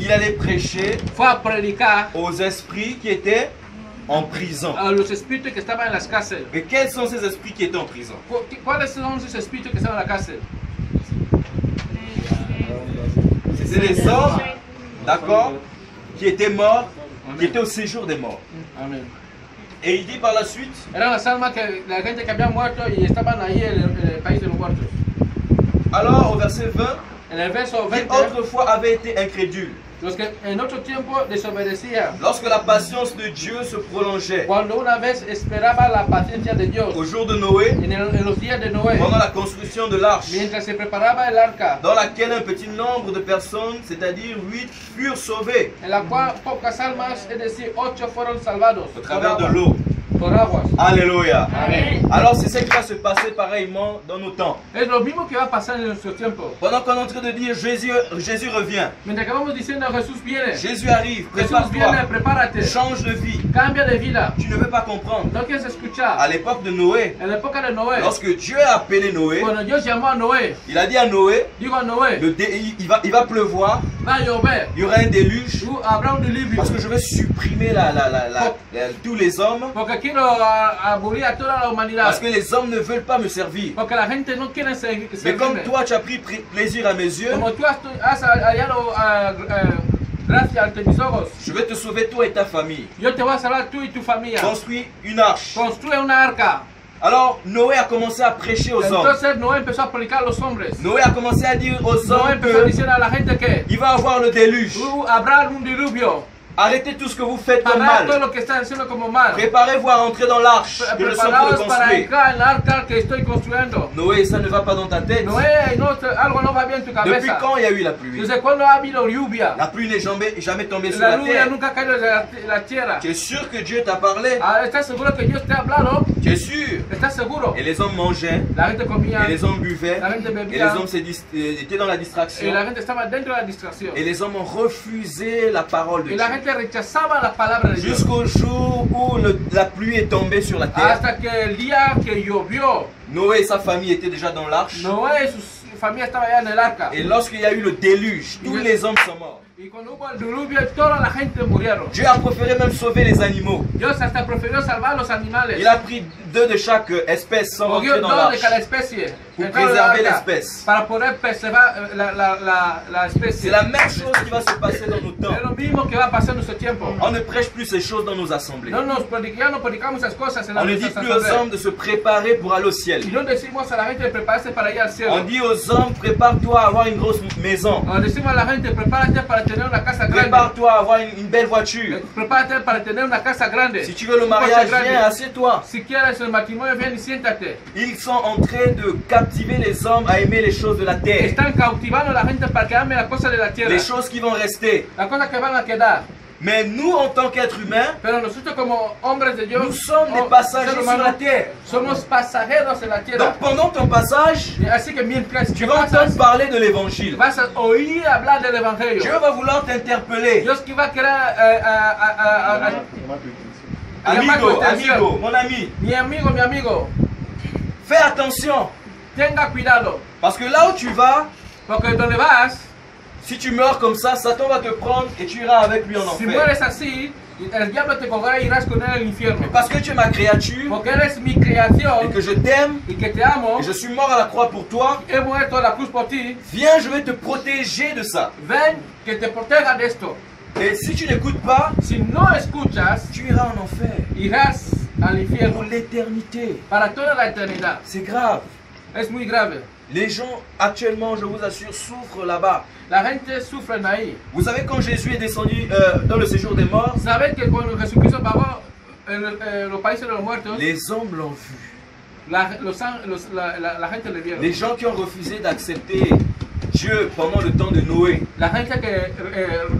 Il allait prêcher Fue a predicar aux esprits qui étaient en prison. a los espíritus que estaban en las cárceles. Et quels sont ces esprits qui étaient en prison? ¿Cuáles son esos espíritus que estaban en la cárcel? C'était les hommes, d'accord, qui étaient morts, qui étaient au séjour des morts. Amén. Et il dit par la suite, Eran las almas que la gente que había muerto y estaban ahí en el país de los muertos. alors au verset 20, En el verso qui 20, autrefois avaient été incrédules, los que en otro tiempo desobedecían, lorsque la patience de Dieu se prolongeait, cuando una vez esperaba la paciencia de Dios, au jour de Noé, en los días de Noé, pendant la construction de l'arche, mientras se preparaba el arca, dans laquelle un petit nombre de personnes, c'est-à-dire 8, furent sauvées en la cual pocas almas, es decir, 8 fueron salvados au travers de l'eau. por aguas. Alléluia. Amén. Alors c'est ce qui va se passer pareillement dans nos temps. Es lo mismo que va a pasar en nuestro tiempo. Pendant qu'on est en train de dire Jésus revient, Mientras que vamos diciendo Jesús viene, Jésus arrive, Jesús viene, prépare-toi, prepárate, change de vie. cambia de vida. Tu ne veux pas comprendre. No quieres escuchar. À l'époque de Noé, En la época de Noé, lorsque Dieu a appelé Noé, cuando Dios llamó a Noé, il a dit à Noé, digo a Noé, il va pleuvoir, va a llover, il y aura un déluge, habrá un diluvio, parce que je vais supprimer tous les hommes, porque quiero abolir a toda la humanidad, parce que les hommes ne veulent pas me servir. porque la gente no quiere Mais comme servirme. toi tu as pris plaisir à mes yeux, Como tú has hallado gracia ante mis ojos, je vais te sauver toi et ta famille. yo te voy a salvar tú y tu familia. Construis une arche. Construye una arca. Alors Noé a commencé à prêcher aux hommes. Entonces Noé empezó a predicar a los hombres. Noé a commencé à dire aux Noé hommes empezó a decir a la gente que qu'il va avoir le déluge. habrá un diluvio. Arrêtez tout ce que vous faites comme Habrá todo mal. lo que están haciendo como mal. Préparez-vous à entrer dans l'arche que je suis en train de Preparados para construire. entrar en la arca que estoy construyendo. Noé, ça ne va pas dans ta tête. Noé, algo no va bien en tu Depuis cabeza. quand il y a eu la pluie? ¿Desde cuándo ha habido lluvia? La pluie n'est jamais tombée sur La la lluvia terre. nunca ha caído de la tierra. Tu es sûr que Dieu t'a parlé? ¿Estás seguro que Dios te ha hablado? Tu es sûr? ¿Estás seguro? Et les hommes mangeaient, La gente comía, et les hommes buvaient, la gente et les bebía, hommes étaient dans la y distraction. la gente estaba dentro de la distracción. Et les hommes ont refusé la parole de Y la Dieu. gente rechazaba la palabra de Dios. Jusqu'au jour où la pluie est tombée sur la terre. Hasta que el día que llovió, Noé et sa famille étaient déjà dans l'arche. Noé y su familia estaba allá en el arca. Et lorsqu'il y a eu le déluge, tous les hommes sont morts. Y cuando hubo el diluvio, toda la gente murieron. Dieu a préféré même sauver les animaux. Dios hasta prefirió salvar a los animales. Il a pris 2 de chaque espèce sans Cogió rentrer dans 2 de l'arche. cada especie. Pour entraron en la préserver arca l'espèce. Para poder preservar la especie. C'est la même chose qui va se passer dans nos temps. Es lo mismo que va a pasar en nuestro tiempo. On ne prêche plus ces choses dans nos assemblées. No predicamos esas cosas en On ne dit nuestras plus aux asambleas. hommes de se préparer pour aller au ciel. Y no decimos a la gente de prepararse para ir al cielo. On dit aux hommes, prépare-toi à avoir une grosse maison. Cuando decimos a la gente, prepárate para tener una casa grande. Prépare-toi à avoir une belle voiture. Prepárate para tener una casa grande. Si tu veux le mariage, viens, assieds-toi. Si quieres el matrimonio, ven y siéntate. Ils sont en train de captiver les hommes à aimer les choses de la terre. Están cautivando a la gente para que ame la cosa de la tierra. Les choses qui vont rester. Las cosas que van a quedar. Mais nous, en tant qu'êtres humains, Pero nosotros como hombres de Dios, nous sommes des passagers sur la terre. somos pasajeros en la tierra. Donc pendant ton passage, Y así que mientras tu vas entendre parler de l'évangile. vas a oír hablar del evangelio. Dieu va vouloir t'interpeller. Dios que va a querer Amigo, mon ami, mi amigo, fais attention. tenga cuidado, Parce que là où tu vas, porque donde vas, si tu meurs comme ça, Satan va te prendre et tu iras avec lui en si enfer. mueres así, el diablo te cogerá y irás con él al infierno. Parce que tu es ma créature Porque eres mi et creación que je t'aime y que te amo, et je suis mort à la croix pour toi, he muerto a la cruz por ti, viens, je vais te protéger de ça. ven que te proteja de esto. Et si tu n'écoutes pas, Si no escuchas, tu iras en enfer irás al pour infierno l'éternité. para toda la eternidad. C'est grave. Es muy grave. Les gens actuellement, je vous assure, souffrent là-bas. La gente sufre ahí. Vous savez quand Jésus est descendu dans le séjour des morts, ¿Sabes que cuando Jesucristo pagó en los países de los muertos, les hommes l'ont vu. la gente le vieron? Les gens qui ont refusé d'accepter Dieu pendant le temps de Noé, La gente que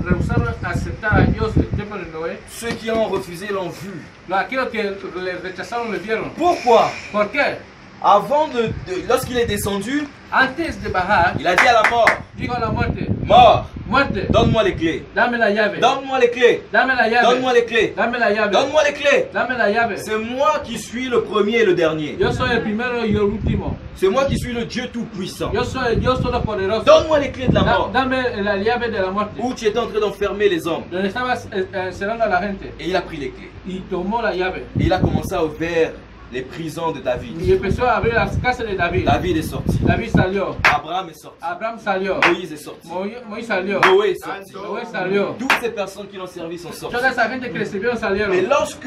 rehusaron aceptar a Dios en el tiempo de Noé, ceux qui ont refusé l'ont vu. aquellos que le rechazaron le vieron. Pourquoi? ¿Por qué? Avant lorsqu'il est descendu, Antes de bajar, il a dit à la mort, dijo a la muerte, mort, muerte, donne-moi les clés. dame la llave, Donne-moi les clés. dame la llave, Donne-moi les clés. dame la llave, Donne-moi les clés. dame la llave. C'est moi qui suis le premier et le dernier. Yo soy el primero y el último. C'est moi qui suis le Dieu Tout-Puissant. Yo soy el Dios Todopoderoso. Donne-moi les clés de la mort. Dame la llave de la muerte. Où tu étais en train d'enfermer les hommes. Donde estabas encerrando a la gente. Et il a pris les clés. Y tomó la llave. Et il a commencé à ouvrir les prisons de David. Y empezó a abrir las casas de David. David est sorti. David salió. Abraham est sorti. Abraham salió. Moïse est sorti. Moisés salió. Noé est sorti. Noé salió. Toutes ces personnes qui l'ont servi sont sorties. Toda esa gente que le sirvieron salieron. Mais lorsque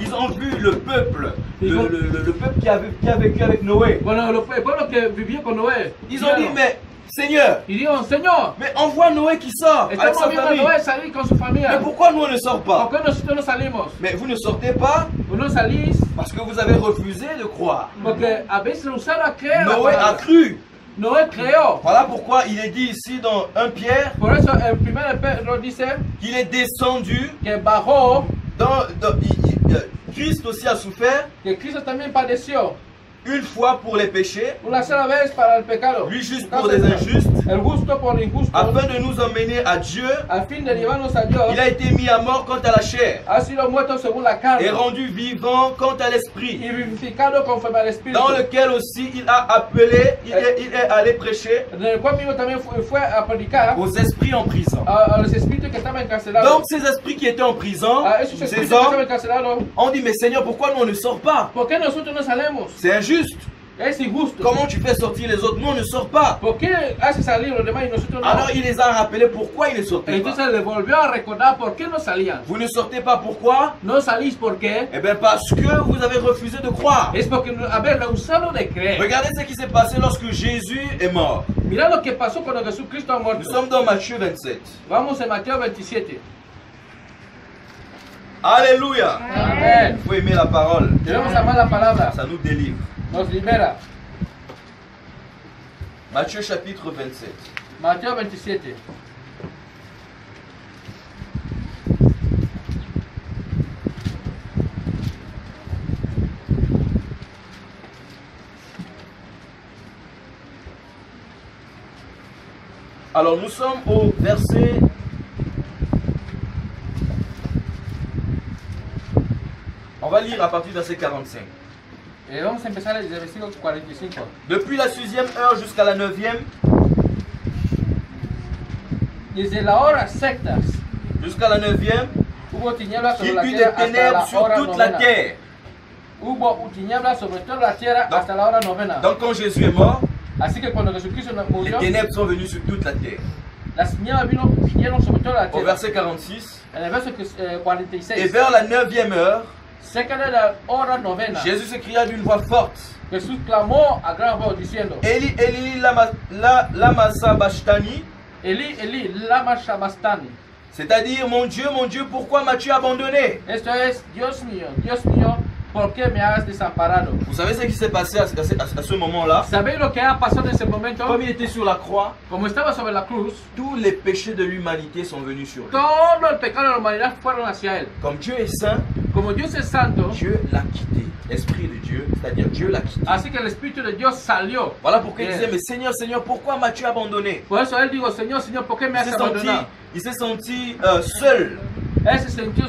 ils ont vu le peuple, le peuple qui a vécu avec Noé, Bueno, el pueblo que vivió con Noé. ils ont dit, mais Seigneur, Y dijeron, Señor, mais envoie Noé qui sort avec estamos sa viendo a famille. Noé salir con su Mais familia. pourquoi nous on ne sort ¿Por pas? qué nosotros no salimos? Mais vous ne sortez pas No salís parce que vous avez refusé de croire. porque habéis rehusado a creer. la Noé a palabra. cru. Noé creyó. Voilà pourquoi il est dit ici dans 1 Pierre Por eso el primer Pedro dice qu'il est descendu que bajó, Christ aussi a souffert que Cristo también padeció une fois pour les péchés, una sola vez para el pecado. lui juste pour des injustes, El justo por el injusto, afin de nous emmener à Dieu. al fin de llevarnos a Dios. Il a été mis à mort quant à la chair Ha sido muerto según la carne et rendu vivant quant à y l'esprit, vivificado conforme al Espíritu. dans lequel aussi il a appelé, il est allé prêcher En el cual mismo también fue a predicar aux esprits en prison. a los espíritus que estaban encarcelados. Donc ces esprits qui étaient en prison, A esos espíritus ces que estaban hommes, encarcelados. ont dit mais Seigneur, pourquoi nous on ne sort pas? ¿Por qué nosotros no salimos? C'est injuste. Es injusto. Comment tu fais sortir les autres? Nous on ne sort pas. ¿Por qué hace salir los demás y nosotros no? Alors il les a rappelés pourquoi ils ne sortaient pas. Entonces le volvió a recordar por qué no salían. Vous ne sortez pas pourquoi? No salís por qué. Eh bien parce que vous avez refusé de croire. Es porque haber rehusado de creer. Regardez ce qui s'est passé lorsque Jésus est mort. Mira lo que pasó cuando Jesucristo ha Nous muerto. sommes dans Matthieu 27. Vamos en Mateo 27. Alléluia. Amén. Il faut aimer la parole. Debemos amar la palabra. Ça nous délivre. Nos libera. Matthieu chapitre 27. Mateo 27. Alors nous sommes au verset... On va lire à partir du verset 45. Vamos a empezar desde el versículo 45. Depuis la 6e heure jusqu'à la 9e, Desde la hora sextas jusqu'à la 9e, hubo tinieblas il sobre la y eut des tierra hasta ténèbres la sur hora toute la novena. terre. Hubo tinieblas sobre toda la tierra Donc- hasta la hora novena. Donc quand Jésus est mort, Así que cuando Jesucristo les murió, ténèbres sont venues sur toute la terre. las tinieblas vinieron sobre toda la Au tierra. verset 46, En el verso et 46. vers la 9e heure, Cerca de la hora novena, Jésus s'écria d'une voix forte. Jesús clamó a gran voz diciendo: Eli, Eli, lama sabachthani. Eli, Eli, lama sabachthani. C'est-à-dire, mon Dieu, pourquoi m'as-tu abandonné? Esto es: Dios mío, ¿por qué me has desamparado? Vous savez ce qui s'est passé à ce moment-là? ¿Sabéis lo que ha pasado en ese momento? Comme il était sur la croix, Como estaba sobre la cruz, tous les péchés de l'humanité sont venus sur lui. todo el pecado de la humanidad fueron hacia él. Comme Dieu est saint, Como Dios es santo, Dieu l'a quitté. L'Esprit de Dieu, c'est-à-dire Dieu l'a quitté. así que el Espíritu de Dios salió. Voilà pourquoi il Bien. disait, mais Seigneur, Seigneur, pourquoi m'as-tu abandonné? Por eso él dijo: Señor, Señor, ¿por qué me has abandonado? Il s'est senti seul. Él se sintió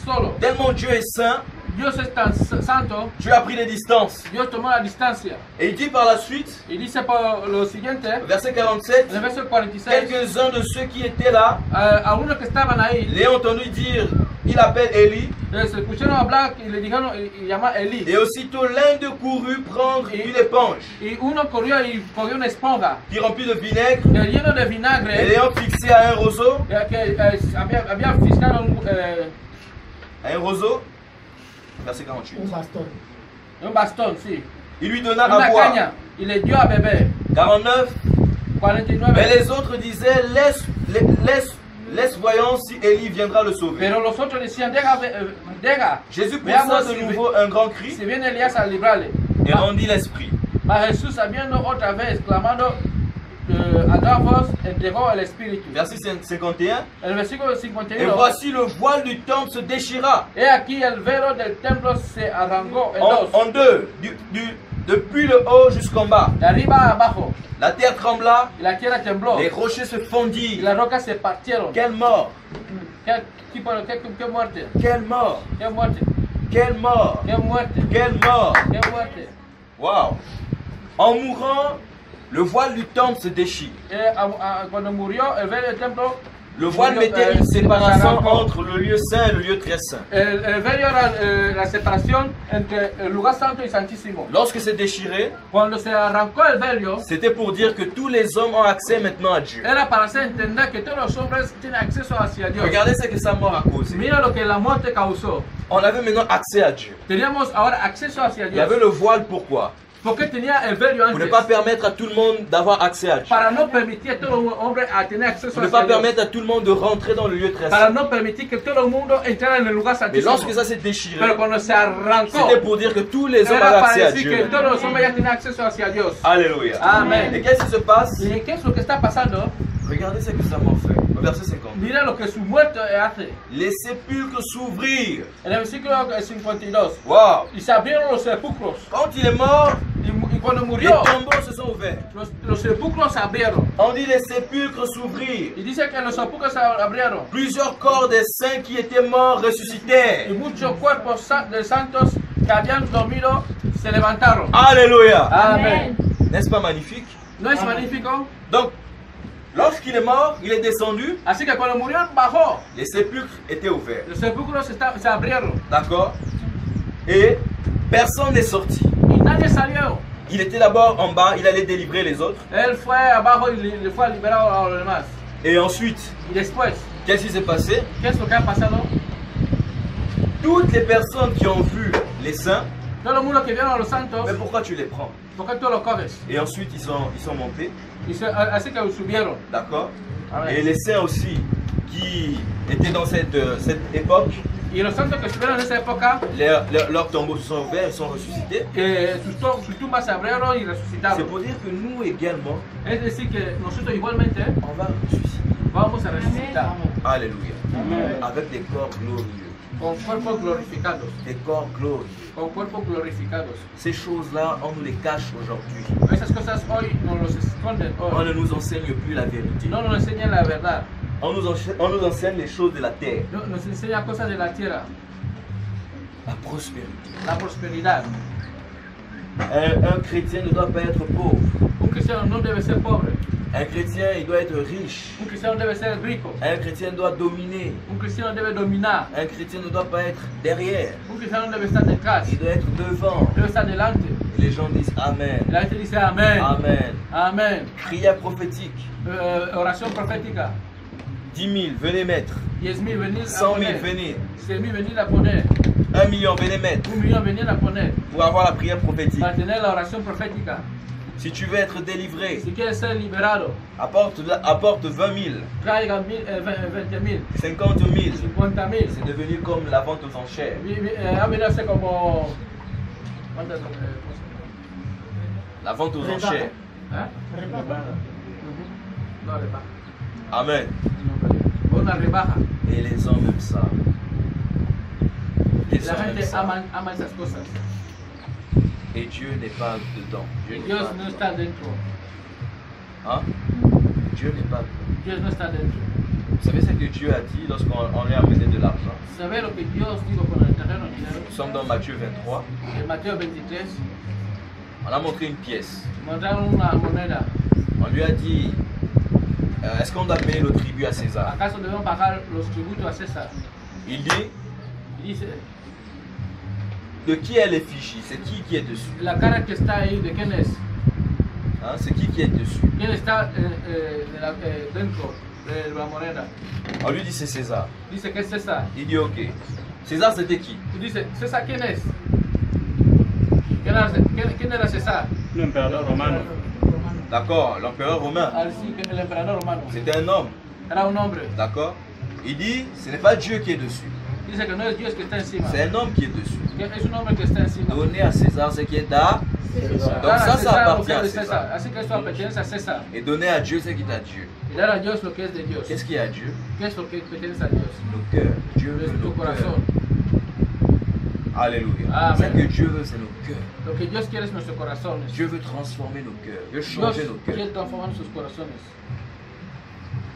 solo. Tellement Dieu est saint, Dios es tan santo, Dieu a pris des distances. Dios tomó la distancia. Et il dit par la suite, Y dice por lo siguiente, verset 47, en el verso 46, quelques-uns de ceux qui étaient là algunos que estaban ahí, l'ont entendu dire, il appelle Élie. se escucharon hablar y le dijeron y llamar Elí. Et aussitôt l'un de courut prendre une éponge Y uno corrió y cogió una esponja qui remplit de vinaigre lleno de et vinagre l'ayant fixé à un roseau, que había fiscado à un roseau, verset 48. un bastón, sí, Il lui donna una à boire. caña y le dio a beber. 49. 49. Mais les autres disaient, laisse voyons si Élie viendra le sauver. Pero los otros decían: deja, Jésus veamos poussa de nouveau un grand cri si viene Elías a librarle. et rendit l'esprit. Mas Jesús, habiendo otra vez clamando a gran voz, entregó el Espíritu. Verset 51. El versículo Et 51. voici le voile du temple se déchira He aquí el velo del templo se arrancó en dos, en deux, depuis le haut jusqu'en bas. de arriba a abajo, La terre trembla, y la tierra tembló, les rochers se y fondirent. las rocas se partieron. Quelle mort! ¿Qué muerte? Quelle mort! ¿Qué muerte? Quelle mort! ¿Qué muerte? Quelle mort! ¿Qué muerte? Wow! En mourant, le voile du temple se déchire. Cuando murió el velo del templo, Le voile mettait une séparation entre le lieu saint et le lieu très saint. el velo era la separación entre el lugar santo y santísimo. Lorsque c'est déchiré, Cuando se arrancó el velo, c'était pour dire que tous les hommes ont accès maintenant à Dieu. era para hacer entender que todos los hombres tienen acceso hacia Dios. Regardez ce que sa mort a causé. Mira lo que la muerte causó. On avait maintenant accès à Dieu. Teníamos ahora acceso hacia Il y Dios. avait le voile, pourquoi? Porque tenía el velo Pour ne antes. pas permettre à tout le monde d'avoir accès à Dieu. Para no permitir a todo el hombre a tener acceso Pour ne pas hacia Dios. permettre à tout le monde de rentrer dans le lieu très Para saint. no permitir que todo el mundo entrara en el lugar Mais santísimo. lorsque ça s'est déchiré, Pero cuando se arrancó, c'était pour dire que tous les hommes era avaient para accès à decir que Dieu. todos los hombres ya tienen acceso hacia Dios. Alléluia. Amén. Et qu'est-ce qui se passe? ¿Y qué es lo que está pasando? Regardez ce que sa mort fait. Au verset 50. Mira lo que su muerte hace. Les sépulcres s'ouvrirent. En el versículo 52. Wow. Y se abrieron los sepulcros. Quand il est mort, Y cuando les murió, tombeaux se sont ouverts. los sepulcros se abrieron. On dit les sépulcres s'ouvrirent. Y dice que los sepulcros se abrieron. Plusieurs corps des saints qui étaient morts Y ressuscitèrent. muchos cuerpos de santos que habían dormido se levantaron. Alléluia. Amén. N'est-ce pas magnifique? ¿No es magnífico? Donc, lorsqu'il est mort, il est descendu. Así que cuando murió, bajó. Les sépulcres étaient ouverts. Los sepulcros se abrieron. D'accord? Et personne n'est sorti. Y nadie salió. Il était d'abord en bas, il allait délivrer les autres. Él fue abajo y le fue a liberar a los demás. Et ensuite, Y después, qu'est-ce qui s'est passé? ¿qué es lo que ha pasado? Toutes les personnes qui ont vu les saints, Todo el mundo que vieron a los santos, mais pourquoi tu les prends? ¿por qué tú los coges? Et ensuite, ils sont montés. Así que subieron. D'accord? Amen. Et les saints aussi qui étaient dans cette époque, Y los santos que estuvieron en esa época, leurs tombeaux se sont ouverts, ils sont ressuscités. sus tumbas se abrieron y C'est resucitaron. pour dire que nous également, Es decir, que nosotros igualmente on va ressusciter. vamos a resucitar Alléluia. Amen. Avec des corps glorieux. con cuerpos glorificados. Des corps glorieux. Con cuerpos glorificados. Ces choses-là, on nous les cache aujourd'hui. Esas cosas hoy nos los esconden. On Hoy. ne nous enseigne plus la vérité. No nos enseñan la verdad. On nous enseigne les choses de la terre. No, nos enseñan cosas de la tierra. La prospérité. La prosperidad. Un chrétien ne doit pas être pauvre. Un cristiano no debe ser pobre. Un chrétien, il doit être riche. Un cristiano debe ser rico. Un chrétien doit dominer. Un cristiano debe dominar. Un chrétien ne doit pas être derrière. Un cristiano debe estar detrás. Il doit être devant. Debe estar delante. Et les gens disent Amen. La gente dice amén. Amen. Amén. Prière prophétique. Oración profética. 10 000, venez mettre. 10,000 venir a 100 000, poner. venez. 100,000 venir a poner. 1 million, venez mettre. 1 million venir a poner. Pour avoir la prière prophétique. Para tener la oración profética. Si tu veux être délivré, Si quieres ser liberado, apporte 20 000, traiga 20,000, 50 000. 50,000. C'est devenu comme la vente aux enchères. Ha venido a ser como. ¿Cuántas? La vente aux enchères. ¿Eh? No, rebaja. Amen. Una rebaja. Et les hommes aiment ça. Les La hommes aiment gente ça. ama esas cosas. Et Dieu n'est pas dedans. Dieu Y n'est Dios pas no dedans. está dentro. Hein? Dieu n'est pas dedans. Dios no está dentro. Vous savez ce que Dieu a dit lorsqu'on lui a amené de l'argent? ¿Saber lo que Dios dijo con el terreno dinero? Nous sommes dans Matthieu 23. En Mateo 23 On a montré une pièce. mostraron una moneda. On lui a dit, est-ce qu'on doit payer le tribut à César? ¿Acaso debemos pagar los tributos a César? Il dit, Y dice, de qui est l'effigie? C'est qui est dessus? la cara que está ahí, ¿de quién es? Hein? C'est qui est dessus? ¿Quién está dentro de la moneda? On lui dit, c'est César. Dice que es César. Il dit, ok. César, c'était qui? Y dice, ¿César quién es? ¿Quién era César? Un emperador romano. D'accord, l'empereur romain. Así que el emperador romano. C'était un homme. Era un hombre. D'accord? Il dit, ce n'est pas Dieu qui est dessus. Dice que no es Dios que está encima. C'est un homme qui est dessus. Que es un hombre que está encima. Donnez à César ce qui est à César. Donc Dar a ça César lo appartient que à es de César. César. Así que esto pertenece a César. Et donnez à Dieu ce qui est à Dieu. Y dar a Dios lo que es de Dios. Qu'est-ce qui est à Dieu? ¿Qué es lo que pertenece a Dios? Nos cœurs. Dieu veut Es nos tu corazón. cœurs. Alléluia. Amen. Ce que Dieu veut, c'est nos cœurs. Lo que Dios quiere es nuestros corazones. Dieu veut transformer nos cœurs. Dieu veut Dios changer nos quiere cœurs. transformar nuestros corazones.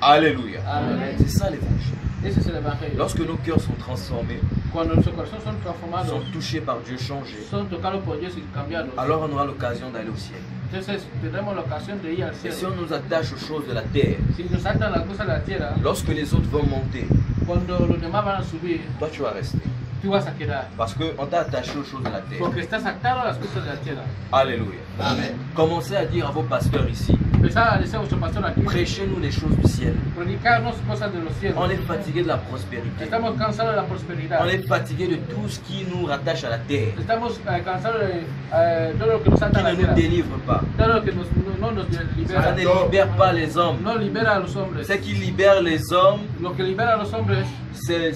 Alléluia. Amen. C'est ça l'évangile. Ese es el evangelio. Lorsque nos cœurs sont transformés, Cuando nuestros corazones son transformados, sont touchés par Dieu, changés, son tocados por Dios y cambiados, alors on aura l'occasion d'aller au ciel. entonces tendremos la ocasión de ir al Et si cielo. on nous attache aux choses de la terre, Si nos atan las cosas de la tierra, lorsque les autres vont monter, cuando los demás van a subir, toi tu vas rester. tú vas a quedar. Parce qu'on t'a attaché aux choses de la terre. Porque estás atado a las cosas de la tierra. Alléluia. Amen. Commencez à dire à vos pasteurs ici, Empezar a decir a vuestro pastor aquí, prêchez-nous les choses du ciel. predicarnos cosas de los cielos. On est fatigué de la prospérité. Estamos cansados de la prosperidad. On est fatigué de tout ce qui nous rattache à la terre, Estamos cansados de todo lo que nos ata qui a la ne nous tierra. délivre pas. Todo lo que no nos Ça libera. ne libère pas les hommes. No libera a los hombres. Ce qui libère les hommes, Lo que libera a los hombres c'est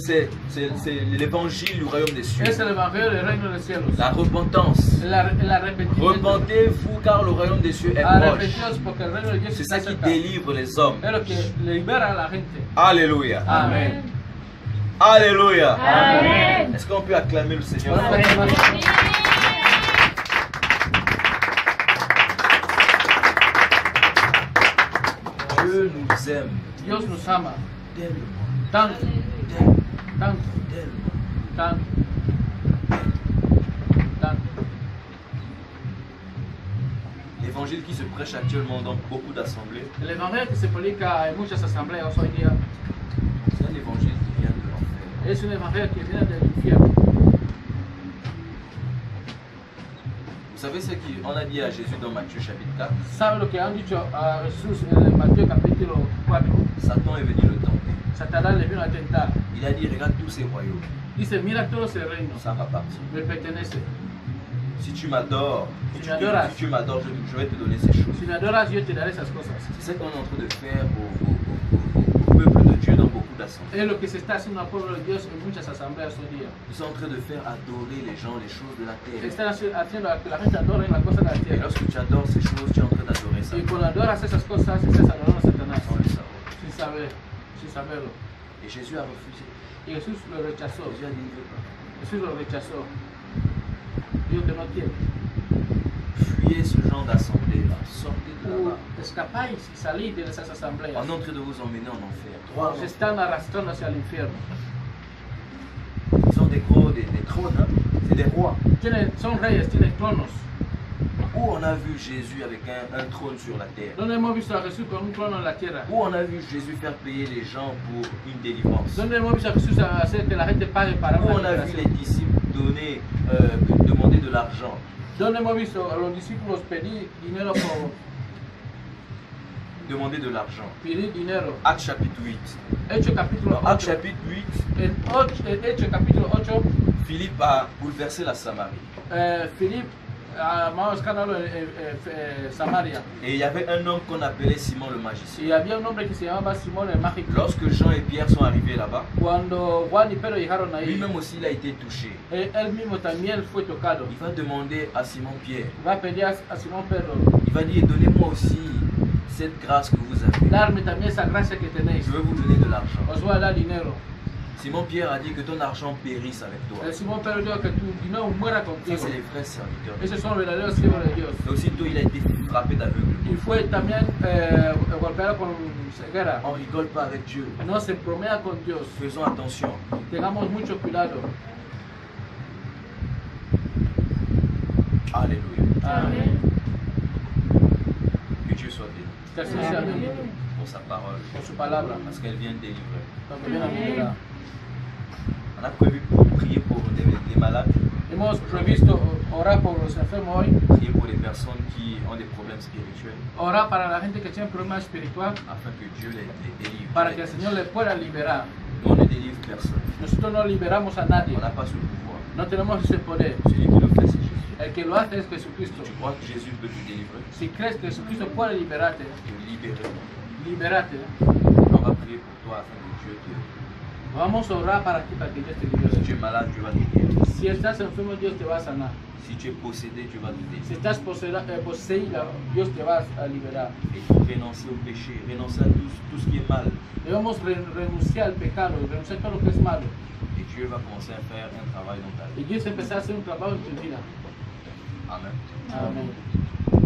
l'évangile du royaume des cieux. es el evangelio del reino de los cielos. La repentance. El arrepentimiento. Repentez-vous car le royaume des cieux est proche. Arrepentidos porque el reino de Dios C'est está ça qui cerca. délivre les hommes. Es lo que libera a la gente. Alléluia. Amén. Alléluia. Amen. Est-ce qu'on peut acclamer le Seigneur? Podemos acclamar. Dieu nous aime Dios nos ama tellement, tanto, tellement, tanto, tellement. tanto, tanto. L'évangile qui se prêche actuellement dans beaucoup d'assemblées, El evangelio que se predica en muchas asambleas hoy día c'est un évangile qui vient de l'enfer. es un evangelio que viene del infierno. Vous savez ce qu'on a dit à Jésus dans Matthieu chapitre 4? ¿Sabe lo que han dicho a Jesús en Mateo capítulo 4? Satan est venu le tenter. Satanás le vino a tentar. Il a dit, regarde tous ces royaumes, Dice, mira todos los reinos, ça m'appartient. me pertenece. Si tu m'adores, Si tu m'adoras. si tu m'adores, je vais te donner ces choses. Si me adoras, yo te daré esas cosas. C'est ce qu'on est en train de faire au peuple de Dieu dans beaucoup d'assemblées. Es lo que se está haciendo al pueblo de Dios en muchas asambleas hoy día. Nous sommes en train de faire adorer les gens les choses de la terre. Están haciendo a que la gente adore las cosas de la Et tierra. lorsque tu adores ces choses, tu es en train d'adorer ça. Y cuando adoras esas cosas, estás adorando a Satanás. Sans le savoir. Sin saberlo. Et Jésus a refusé. Y Jesús lo rechazó. Jésus a dit, il ne veut pas. Jesús lo rechazó. Dijo que no quiere. Fuyez ce genre d'assemblée-là. Sortez de là-bas. Escapáis y salid de esas asambleas. On est en train de vous emmener en enfer. Trois Se están arrastrando hacia el infierno. Ils sont des gros, des trônes, hein. C'est des rois. Son reyes, tienen tronos. Où on a vu Jésus avec un trône sur la terre? ¿Dónde hemos visto a Jesús con un trono en la tierra? Où on a vu Jésus faire payer les gens pour une délivrance? ¿Dónde hemos visto a Jesús hacer que la gente pague para Où una on a vu les liberación? disciples donner, demander de l'argent? ¿Dónde hemos visto a los discípulos pedir dinero por demander de l'argent. pedir dinero. Acte chapitre 8. Hecho capítulo Dans Acte 8. chapitre 8, Hecho capítulo 8, Philippe a bouleversé la Samarie. Philippe armó escándalo en Samaria. Et il y avait un homme qu'on appelait Simon le magicien. Y había un hombre que se llamaba Simón el Mágico. Lorsque Jean et Pierre sont arrivés là-bas, Cuando Juan y Pedro llegaron ahí, lui-même aussi il a été touché. él mismo también fue tocado. Il va demander à Simon Pierre, Va a pedir a Simón Pedro, il va dire, donnez-moi aussi cette grâce que vous avez. darme también esa gracia que tenéis. Je veux vous donner de l'argent. Os voy a dar dinero. Simon Pierre a dit que ton argent périsse avec toi. Simón Pedro dijo que tu dinero muera Ça, contigo. c'est les vrais serviteurs. Esos son los verdaderos siervos de Dios. Mais aussitôt, il a été frappé d'aveuglement. Y fue también golpeado con ceguera. On rigole pas avec Dieu. No se bromea con Dios. Faisons attention. Tengamos mucho cuidado. Alléluia. Amén. Que Dieu soit béni Que el Señor sea bendito pour sa parole. por su palabra. Parce qu'elle vient délivrer. Porque viene a liberar. On a prévu pour prier pour les malades, Hemos previsto orar por los enfermos hoy. prier pour les personnes qui ont des problèmes spirituels, Orar para la gente que tiene problemas espiritual. afin que Dieu les délivre. Para que el Señor le pueda liberar. Nous, on ne délivre personne. Nosotros no liberamos a nadie. On n'a pas ce pouvoir. No tenemos ese poder. Celui qui le fait, c'est Jésus. El que lo hace es Jesucristo. Tu crois que Jésus peut te délivrer, Si crees que Jesucristo puede liberarte, te libérer. libérate. On va prier pour toi afin que Dieu te délivre. Vamos a orar para ti, para que Dios te Si libere. tu es malade, Dieu va te guérir. Si estás enfermo, Dios te va a sanar. Si tu es possédé, Dieu va te Si délivrer. estás poseída, Dios te va a liberar. Et il faut renoncer au péché, renoncer à tout ce qui est mal. Debemos renunciar al pecado, renunciar a todo lo que es malo. Et Dieu va commencer à faire un travail dans ta Y vie. Dios empezar a hacer un trabajo en tu vida. Amen. Amén.